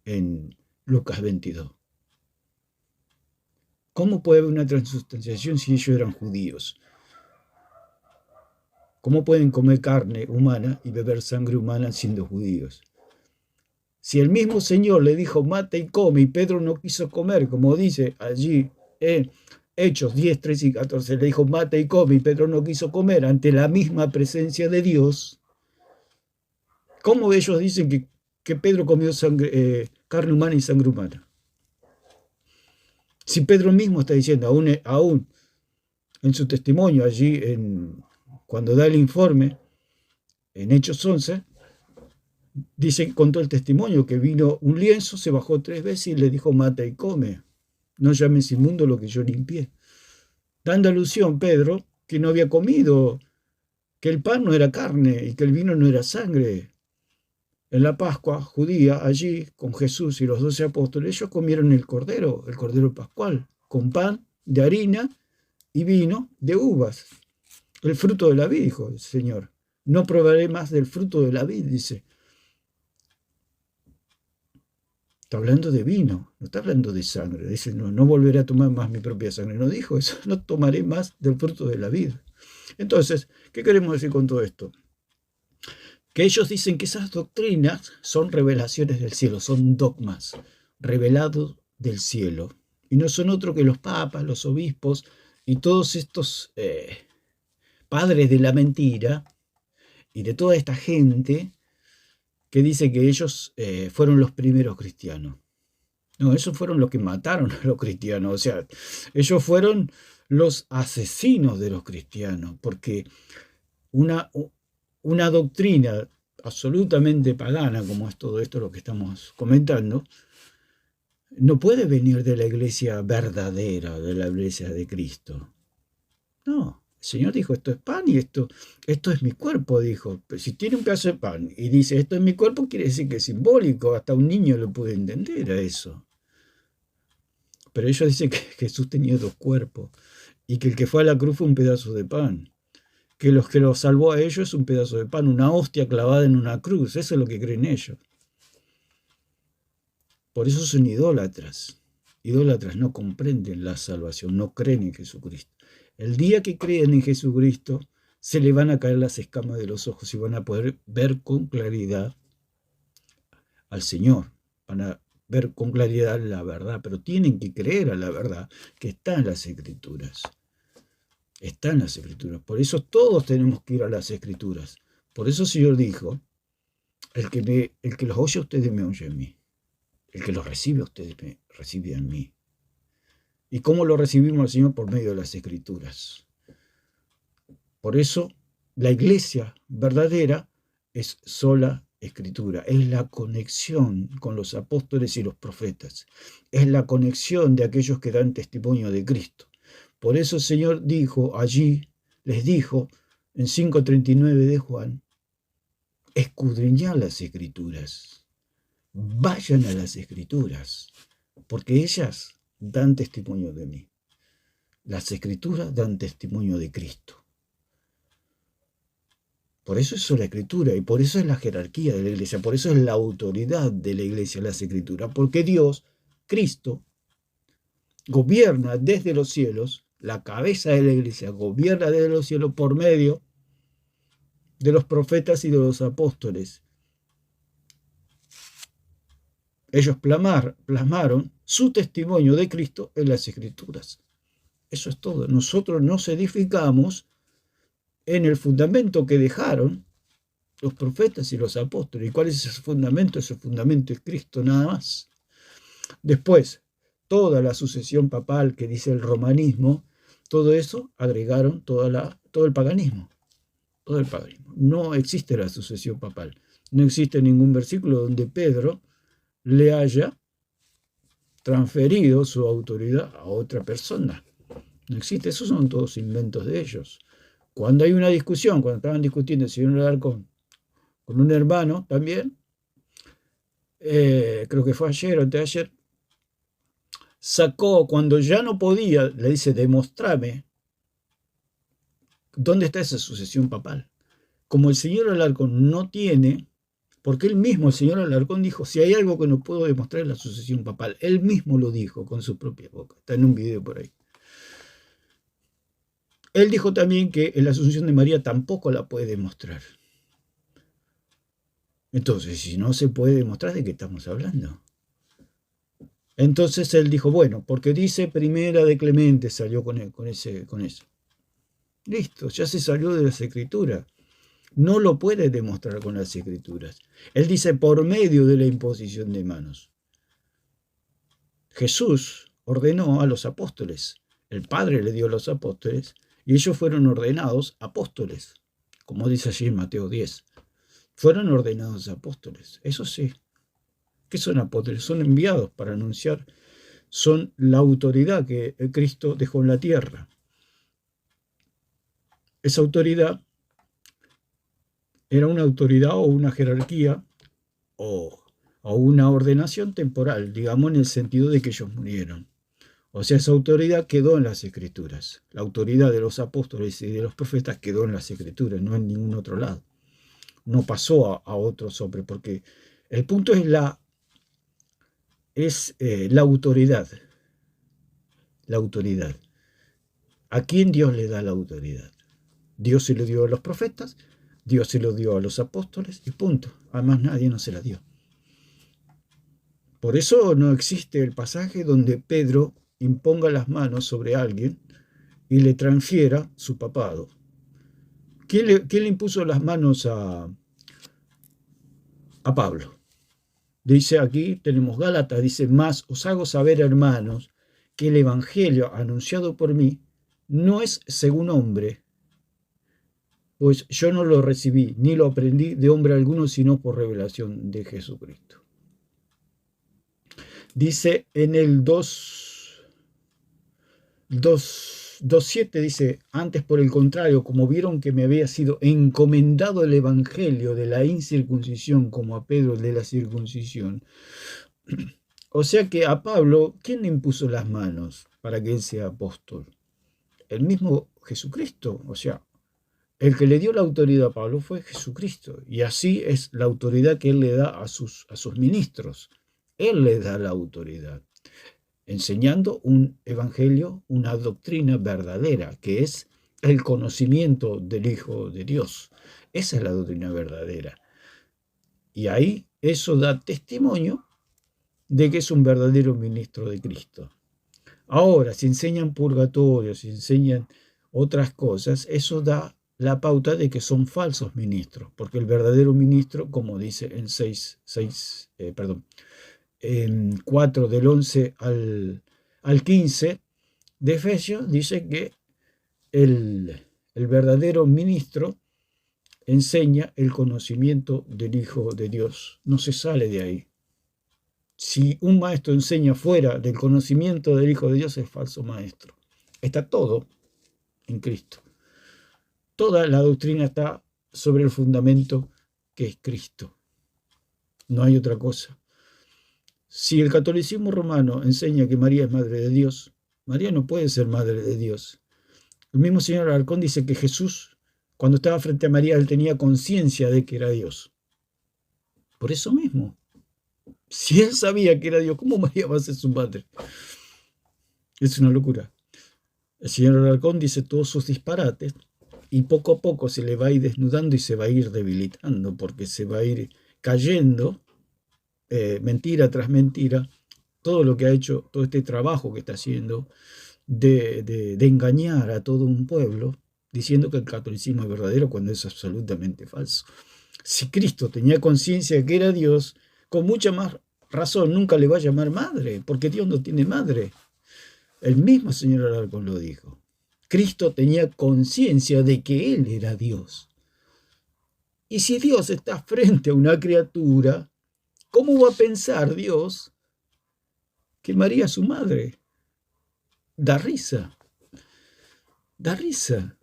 en Lucas 22. ¿Cómo puede haber una transustanciación si ellos eran judíos? ¿Cómo pueden comer carne humana y beber sangre humana siendo judíos? Si el mismo Señor le dijo, mata y come, y Pedro no quiso comer, como dice allí en Hechos 10, 13 y 14, le dijo, mata y come, y Pedro no quiso comer ante la misma presencia de Dios, ¿cómo ellos dicen que Pedro comió carne humana y sangre humana? Si Pedro mismo está diciendo, aún en su testimonio allí cuando da el informe, en Hechos 11, dice que contó el testimonio, que vino un lienzo, se bajó 3 veces y le dijo, mata y come, no llames inmundo lo que yo limpié. Dando alusión, Pedro, que no había comido, que el pan no era carne y que el vino no era sangre. En la Pascua judía, allí, con Jesús y los 12 apóstoles, ellos comieron el cordero pascual, con pan de harina y vino de uvas. El fruto de la vid, dijo el Señor. No probaré más del fruto de la vid, dice. Está hablando de vino, no está hablando de sangre. Dice, no volveré a tomar más mi propia sangre. No dijo eso, no tomaré más del fruto de la vid. Entonces, ¿qué queremos decir con todo esto? Que ellos dicen que esas doctrinas son revelaciones del cielo, son dogmas revelados del cielo. Y no son otro que los papas, los obispos y todos estos padres de la mentira y de toda esta gente que dice que ellos fueron los primeros cristianos. No, esos fueron los que mataron a los cristianos. O sea, ellos fueron los asesinos de los cristianos, porque una doctrina absolutamente pagana, como es todo esto lo que estamos comentando, no puede venir de la iglesia verdadera, de la iglesia de Cristo. No, el Señor dijo, esto es pan y esto es mi cuerpo, dijo. Pero si tiene un pedazo de pan y dice, esto es mi cuerpo, quiere decir que es simbólico, hasta un niño lo puede entender a eso. Pero ellos dicen que Jesús tenía 2 cuerpos y que el que fue a la cruz fue un pedazo de pan. Que los que los salvó a ellos es un pedazo de pan, una hostia clavada en una cruz. Eso es lo que creen ellos. Por eso son idólatras. Idólatras no comprenden la salvación, no creen en Jesucristo. El día que creen en Jesucristo, se le van a caer las escamas de los ojos y van a poder ver con claridad al Señor. Van a ver con claridad la verdad, pero tienen que creer a la verdad que está en las Escrituras. Está en las Escrituras. Por eso todos tenemos que ir a las Escrituras. Por eso el Señor dijo, el que los oye a ustedes me oye a mí. El que los recibe a ustedes me recibe a mí. ¿Y cómo lo recibimos al Señor? Por medio de las Escrituras. Por eso la iglesia verdadera es sola Escritura. Es la conexión con los apóstoles y los profetas. Es la conexión de aquellos que dan testimonio de Cristo. Por eso el Señor dijo allí, les dijo en 5:39 de Juan, escudriñad las Escrituras. Vayan a las Escrituras, porque ellas dan testimonio de mí. Las Escrituras dan testimonio de Cristo. Por eso es sola Escritura y por eso es la jerarquía de la iglesia, por eso es la autoridad de la iglesia, las Escrituras, porque Dios, Cristo, gobierna desde los cielos, la cabeza de la iglesia gobierna desde los cielos por medio de los profetas y de los apóstoles. Ellos plasmaron su testimonio de Cristo en las Escrituras. Eso es todo. Nosotros nos edificamos en el fundamento que dejaron los profetas y los apóstoles. ¿Y cuál es ese fundamento? Ese fundamento es Cristo, nada más. Después, toda la sucesión papal que dice el romanismo, todo eso agregaron todo el paganismo. Todo el paganismo. No existe la sucesión papal. No existe ningún versículo donde Pedro le haya transferido su autoridad a otra persona. No existe. Esos son todos inventos de ellos. Cuando hay una discusión, cuando estaban discutiendo el señor Alarcón con un hermano también, creo que fue ayer o anteayer, sacó, cuando ya no podía, le dice, demostrame dónde está esa sucesión papal. Como el señor Alarcón no tiene, porque él mismo, el señor Alarcón dijo, si hay algo que no puedo demostrar es la sucesión papal. Él mismo lo dijo con su propia boca. Está en un video por ahí. Él dijo también que en la Asunción de María tampoco la puede demostrar. Entonces, si no se puede demostrar, ¿de qué estamos hablando? Entonces él dijo, bueno, porque dice Primera de Clemente, salió con eso. Listo, ya se salió de las Escrituras. No lo puede demostrar con las Escrituras. Él dice por medio de la imposición de manos. Jesús ordenó a los apóstoles. El Padre le dio a los apóstoles y ellos fueron ordenados apóstoles, como dice allí en Mateo 10. Fueron ordenados apóstoles, eso sí. ¿Qué son apóstoles? Son enviados para anunciar, son la autoridad que Cristo dejó en la tierra. Esa autoridad era una autoridad o una jerarquía o una ordenación temporal, digamos en el sentido de que ellos murieron. O sea, esa autoridad quedó en las Escrituras. La autoridad de los apóstoles y de los profetas quedó en las Escrituras, no en ningún otro lado. No pasó a otros hombres, porque el punto es la autoridad. La autoridad. ¿A quién Dios le da la autoridad? Dios se lo dio a los profetas, Dios se lo dio a los apóstoles y punto. Además nadie no se la dio. Por eso no existe el pasaje donde Pedro imponga las manos sobre alguien y le transfiera su papado. ¿Quién le impuso las manos a Pablo? Dice aquí, tenemos Gálatas, dice, más os hago saber, hermanos, que el evangelio anunciado por mí no es según hombre, pues yo no lo recibí, ni lo aprendí de hombre alguno, sino por revelación de Jesucristo. Dice en el 2.7, dice, antes por el contrario, como vieron que me había sido encomendado el evangelio de la incircuncisión como a Pedro de la circuncisión. O sea que a Pablo, ¿quién le impuso las manos para que él sea apóstol? El mismo Jesucristo. O sea, el que le dio la autoridad a Pablo fue Jesucristo. Y así es la autoridad que él le da a sus ministros. Él le da la autoridad, enseñando un evangelio, una doctrina verdadera, que es el conocimiento del Hijo de Dios. Esa es la doctrina verdadera. Y ahí eso da testimonio de que es un verdadero ministro de Cristo. Ahora, si enseñan purgatorio, si enseñan otras cosas, eso da la pauta de que son falsos ministros, porque el verdadero ministro, como dice en 4 del 11 al 15 de Efesios, dice que el verdadero ministro enseña el conocimiento del Hijo de Dios, no se sale de ahí. Si un maestro enseña fuera del conocimiento del Hijo de Dios, es falso maestro. Está todo en Cristo. Toda la doctrina está sobre el fundamento que es Cristo. No hay otra cosa. Si el catolicismo romano enseña que María es madre de Dios, María no puede ser madre de Dios. El mismo señor Alarcón dice que Jesús, cuando estaba frente a María, él tenía conciencia de que era Dios. Por eso mismo. Si él sabía que era Dios, ¿cómo María va a ser su madre? Es una locura. El señor Alarcón dice todos sus disparates y poco a poco se le va a ir desnudando y se va a ir debilitando porque se va a ir cayendo, mentira tras mentira, todo lo que ha hecho, todo este trabajo que está haciendo de engañar a todo un pueblo diciendo que el catolicismo es verdadero cuando es absolutamente falso. Si Cristo tenía conciencia de que era Dios, con mucha más razón nunca le va a llamar madre, porque Dios no tiene madre. El mismo señor Alarcón lo dijo. Cristo tenía conciencia de que Él era Dios. Y si Dios está frente a una criatura, ¿cómo va a pensar Dios que María es su madre? Da risa. Da risa.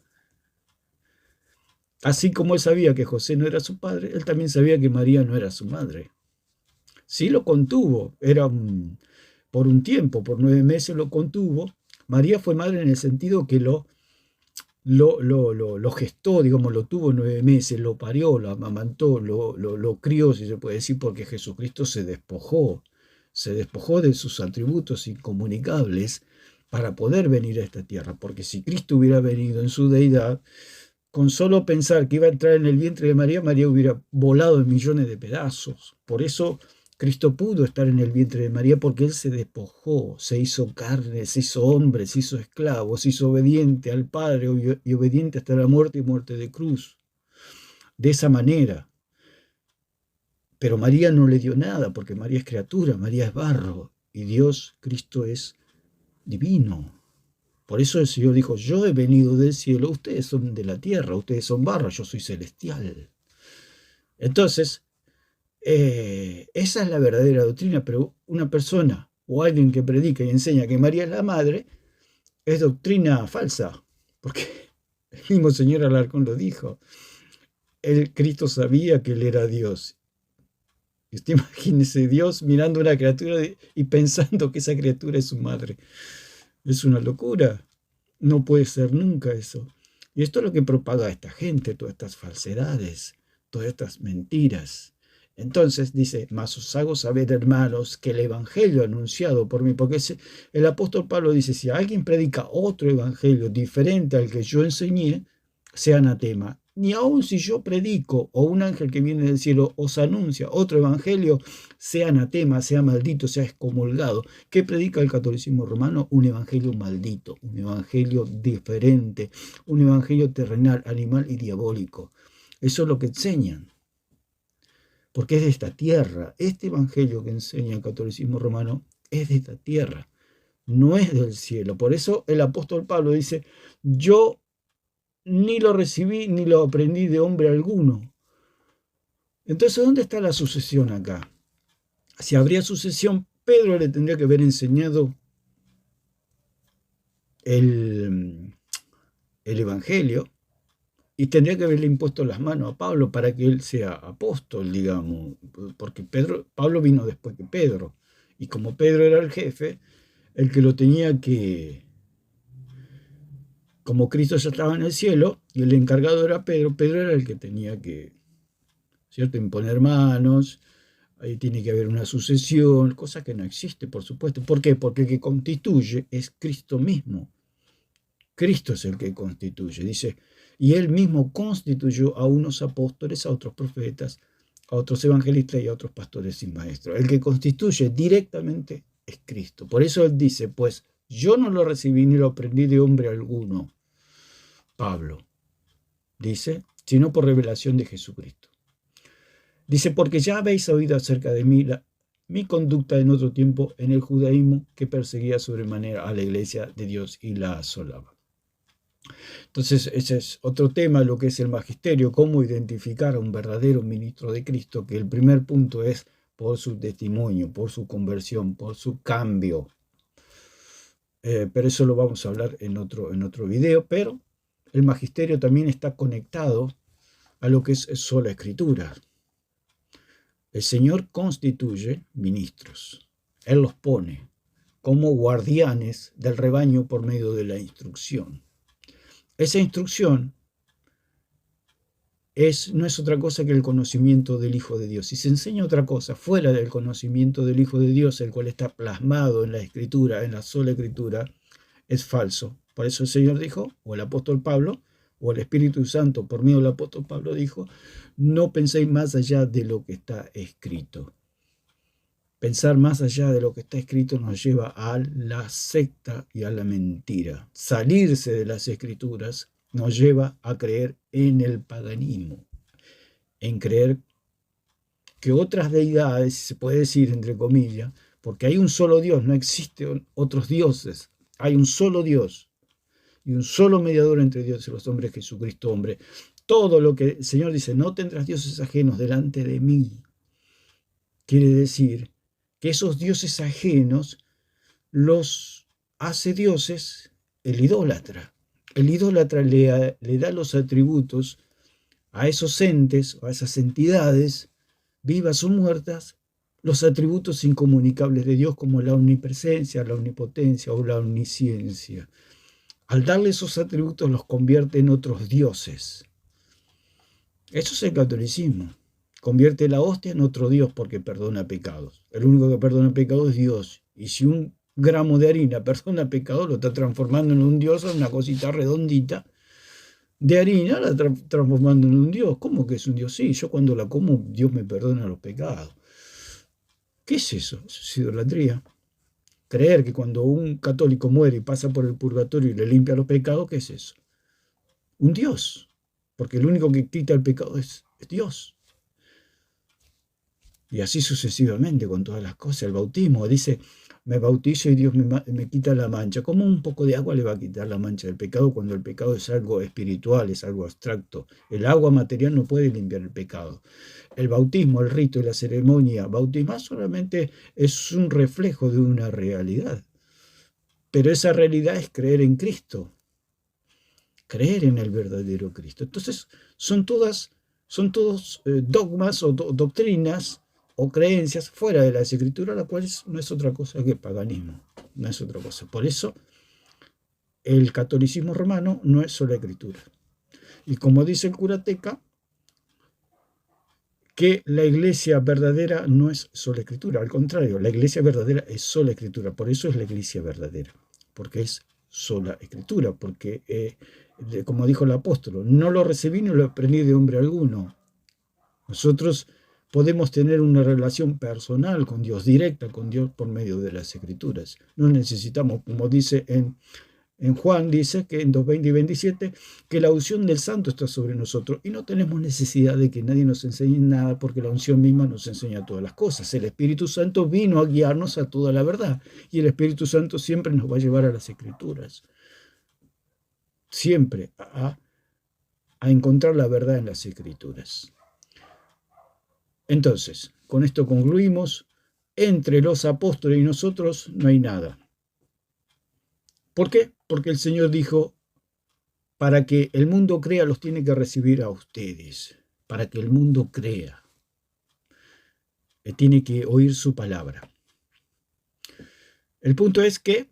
Así como él sabía que José no era su padre, él también sabía que María no era su madre. Sí lo contuvo, por un tiempo, por 9 meses lo contuvo. María fue madre en el sentido que lo gestó, digamos, lo tuvo 9 meses, lo parió, lo amamantó, lo crió, si se puede decir, porque Jesucristo se despojó de sus atributos incomunicables para poder venir a esta tierra, porque si Cristo hubiera venido en su deidad, con solo pensar que iba a entrar en el vientre de María, María hubiera volado en millones de pedazos. Por eso Cristo pudo estar en el vientre de María, porque Él se despojó, se hizo carne, se hizo hombre, se hizo esclavo, se hizo obediente al Padre y obediente hasta la muerte y muerte de cruz. De esa manera. Pero María no le dio nada, porque María es criatura, María es barro, y Dios, Cristo, es divino. Por eso el Señor dijo, yo he venido del cielo, ustedes son de la tierra, ustedes son barro, yo soy celestial. Entonces, esa es la verdadera doctrina, pero una persona o alguien que predica y enseña que María es la madre, es doctrina falsa, porque el mismo señor Alarcón lo dijo. Cristo sabía que Él era Dios. Y usted imagínese Dios mirando a una criatura y pensando que esa criatura es su madre. Es una locura. No puede ser nunca eso. Y esto es lo que propaga esta gente, todas estas falsedades, todas estas mentiras. Entonces dice, mas os hago saber, hermanos, que el evangelio anunciado por mí, porque el apóstol Pablo dice, si alguien predica otro evangelio diferente al que yo enseñé, sea anatema. Ni aun si yo predico o un ángel que viene del cielo os anuncia otro evangelio, sea anatema, sea maldito, sea excomulgado. ¿Qué predica el catolicismo romano? Un evangelio maldito, un evangelio diferente, un evangelio terrenal, animal y diabólico. Eso es lo que enseñan. Porque es de esta tierra. Este evangelio que enseña el catolicismo romano es de esta tierra, no es del cielo. Por eso el apóstol Pablo dice, yo ni lo recibí ni lo aprendí de hombre alguno. Entonces, ¿dónde está la sucesión acá? Si habría sucesión, Pedro le tendría que haber enseñado el evangelio y tendría que haberle impuesto las manos a Pablo para que él sea apóstol, digamos, porque Pablo vino después que Pedro, y como Pedro era el jefe, el que lo tenía que, como Cristo ya estaba en el cielo y el encargado era Pedro, Pedro era el que tenía que, ¿cierto?, imponer manos. Ahí tiene que haber una sucesión, cosa que no existe, por supuesto. ¿Por qué? Porque el que constituye es Cristo mismo. Cristo es el que constituye, dice, y Él mismo constituyó a unos apóstoles, a otros profetas, a otros evangelistas y a otros pastores y maestros. El que constituye directamente es Cristo. Por eso Él dice, pues yo no lo recibí ni lo aprendí de hombre alguno. Pablo. Dice, sino por revelación de Jesucristo. Dice, porque ya habéis oído acerca de mí mi conducta en otro tiempo en el judaísmo, que perseguía sobremanera a la iglesia de Dios y la asolaba. Entonces, ese es otro tema, lo que es el magisterio, cómo identificar a un verdadero ministro de Cristo, que el primer punto es por su testimonio, por su conversión, por su cambio. Pero eso lo vamos a hablar en otro video, pero el magisterio también está conectado a lo que es sola escritura. El Señor constituye ministros. Él los pone como guardianes del rebaño por medio de la instrucción. Esa instrucción no es otra cosa que el conocimiento del Hijo de Dios. Si se enseña otra cosa fuera del conocimiento del Hijo de Dios, el cual está plasmado en la Escritura, en la sola Escritura, es falso. Por eso el Señor dijo, o el apóstol Pablo, o el Espíritu Santo por medio del apóstol Pablo dijo, no penséis más allá de lo que está escrito. Pensar más allá de lo que está escrito nos lleva a la secta y a la mentira. Salirse de las Escrituras nos lleva a creer en el paganismo, en creer que otras deidades, se puede decir entre comillas, porque hay un solo Dios, no existen otros dioses, hay un solo Dios y un solo mediador entre Dios y los hombres, Jesucristo hombre. Todo lo que el Señor dice, no tendrás dioses ajenos delante de mí, quiere decir que esos dioses ajenos los hace dioses el idólatra. El idólatra le da los atributos a esos entes o a esas entidades, vivas o muertas, los atributos incomunicables de Dios como la omnipresencia, la omnipotencia o la omnisciencia. Al darle esos atributos los convierte en otros dioses. Eso es el catolicismo. Convierte la hostia en otro Dios porque perdona pecados. El único que perdona pecados es Dios. Y si un gramo de harina perdona pecados, lo está transformando en un Dios, en una cosita redondita de harina, la está transformando en un Dios. ¿Cómo que es un Dios? Sí, yo cuando la como, Dios me perdona los pecados. ¿Qué es eso? Eso es idolatría. Creer que cuando un católico muere y pasa por el purgatorio y le limpia los pecados, ¿qué es eso? Un Dios. Porque el único que quita el pecado es Dios. Y así sucesivamente con todas las cosas. El bautismo dice, me bautizo y Dios me quita la mancha. ¿Cómo un poco de agua le va a quitar la mancha del pecado cuando el pecado es algo espiritual, es algo abstracto? El agua material no puede limpiar el pecado. El bautismo, el rito y la ceremonia bautismal solamente es un reflejo de una realidad. Pero esa realidad es creer en Cristo. Creer en el verdadero Cristo. Entonces, son todos dogmas o doctrinas o creencias fuera de las Escrituras, la cual no es otra cosa que paganismo, no es otra cosa. Por eso, el catolicismo romano no es sola Escritura. Y como dice el curateca, que la iglesia verdadera no es sola Escritura, al contrario, la iglesia verdadera es sola Escritura, por eso es la iglesia verdadera, porque es sola Escritura, porque, como dijo el apóstol, no lo recibí ni lo aprendí de hombre alguno. Nosotros podemos tener una relación personal con Dios, directa con Dios por medio de las Escrituras. No necesitamos, como dice en Juan, dice que en 2:20 y 27, que la unción del Santo está sobre nosotros y no tenemos necesidad de que nadie nos enseñe nada porque la unción misma nos enseña todas las cosas. El Espíritu Santo vino a guiarnos a toda la verdad y el Espíritu Santo siempre nos va a llevar a las Escrituras. Siempre a encontrar la verdad en las Escrituras. Entonces, con esto concluimos, entre los apóstoles y nosotros no hay nada. ¿Por qué? Porque el Señor dijo, para que el mundo crea, los tiene que recibir a ustedes. Para que el mundo crea, tiene que oír su palabra. El punto es que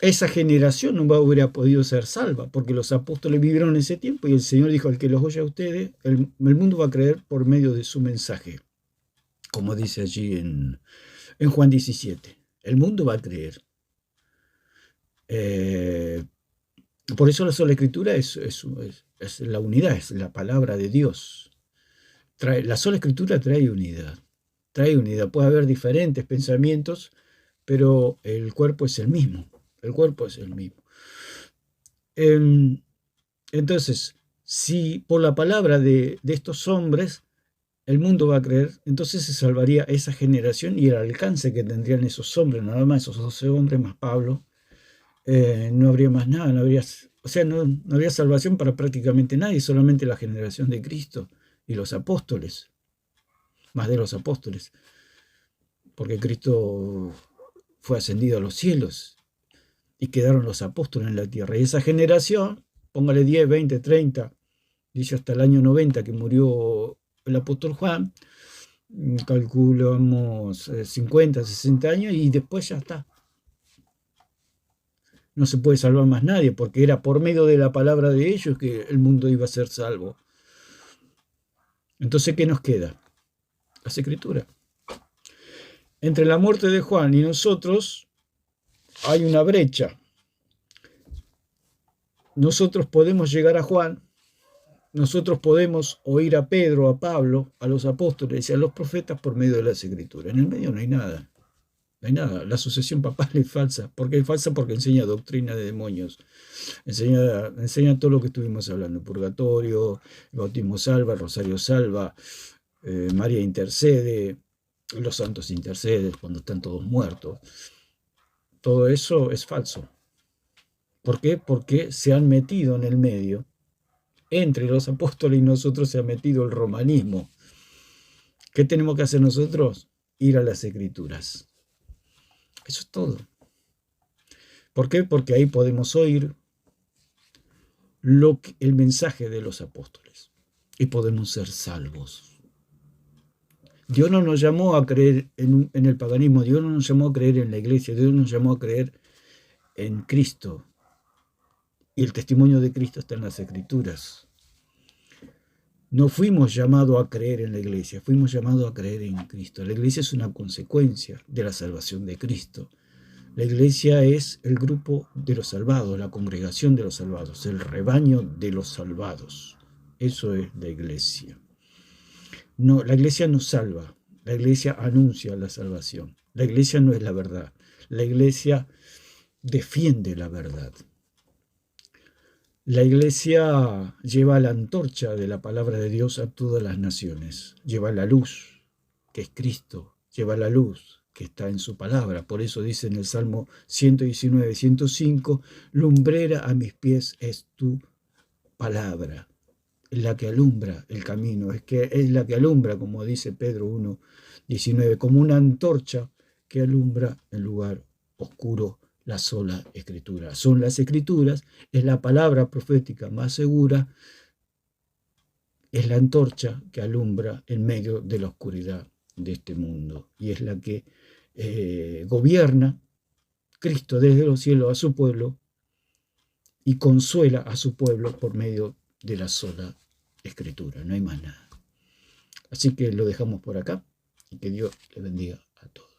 esa generación no hubiera podido ser salva, porque los apóstoles vivieron en ese tiempo y el Señor dijo, al que los oye a ustedes, el mundo va a creer por medio de su mensaje. Como dice allí en Juan 17, el mundo va a creer. Por eso la sola Escritura es la unidad, es la palabra de Dios. La sola Escritura trae unidad. Puede haber diferentes pensamientos, pero el cuerpo es el mismo. El cuerpo es el mismo. Entonces, si por la palabra de estos hombres el mundo va a creer, entonces se salvaría esa generación y el alcance que tendrían esos hombres, nada más esos 12 hombres más Pablo, no habría más nada, no habría, o sea, no habría salvación para prácticamente nadie, solamente la generación de Cristo y los apóstoles, más de los apóstoles, porque Cristo fue ascendido a los cielos y quedaron los apóstoles en la tierra. Y esa generación, póngale 10, 20, 30, dice hasta el año 90 que murió el apóstol Juan, calculamos 50, 60 años y después ya está. No se puede salvar más nadie, porque era por medio de la palabra de ellos que el mundo iba a ser salvo. Entonces, ¿qué nos queda? Las Escrituras. Entre la muerte de Juan y nosotros hay una brecha. Nosotros podemos llegar a Juan, nosotros podemos oír a Pedro, a Pablo, a los apóstoles y a los profetas por medio de las Escrituras. En el medio no hay nada. No hay nada. La sucesión papal es falsa. ¿Por qué es falsa? Porque enseña doctrina de demonios. Enseña todo lo que estuvimos hablando. Purgatorio, el bautismo salva, el rosario salva, María intercede, los santos interceden cuando están todos muertos. Todo eso es falso. ¿Por qué? Porque se han metido en el medio. Entre los apóstoles y nosotros se ha metido el romanismo. ¿Qué tenemos que hacer nosotros? Ir a las Escrituras. Eso es todo. ¿Por qué? Porque ahí podemos oír el mensaje de los apóstoles y podemos ser salvos. Dios no nos llamó a creer en el paganismo, Dios no nos llamó a creer en la iglesia, Dios nos llamó a creer en Cristo. Y el testimonio de Cristo está en las Escrituras. No fuimos llamados a creer en la iglesia, fuimos llamados a creer en Cristo. La iglesia es una consecuencia de la salvación de Cristo. La iglesia es el grupo de los salvados, la congregación de los salvados, el rebaño de los salvados. Eso es la iglesia. No, la iglesia no salva, la iglesia anuncia la salvación. La iglesia no es la verdad, la iglesia defiende la verdad. La iglesia lleva la antorcha de la palabra de Dios a todas las naciones. Lleva la luz, que es Cristo. Lleva la luz, que está en su palabra. Por eso dice en el Salmo 119, 105, lumbrera a mis pies es tu palabra. Es la que alumbra el camino. Es la que alumbra, como dice Pedro 1, 19, como una antorcha que alumbra el lugar oscuro. La sola Escritura. Son las Escrituras, es la palabra profética más segura, es la antorcha que alumbra en medio de la oscuridad de este mundo y es la que gobierna Cristo desde los cielos a su pueblo y consuela a su pueblo por medio de la sola Escritura. No hay más nada. Así que lo dejamos por acá y que Dios le bendiga a todos.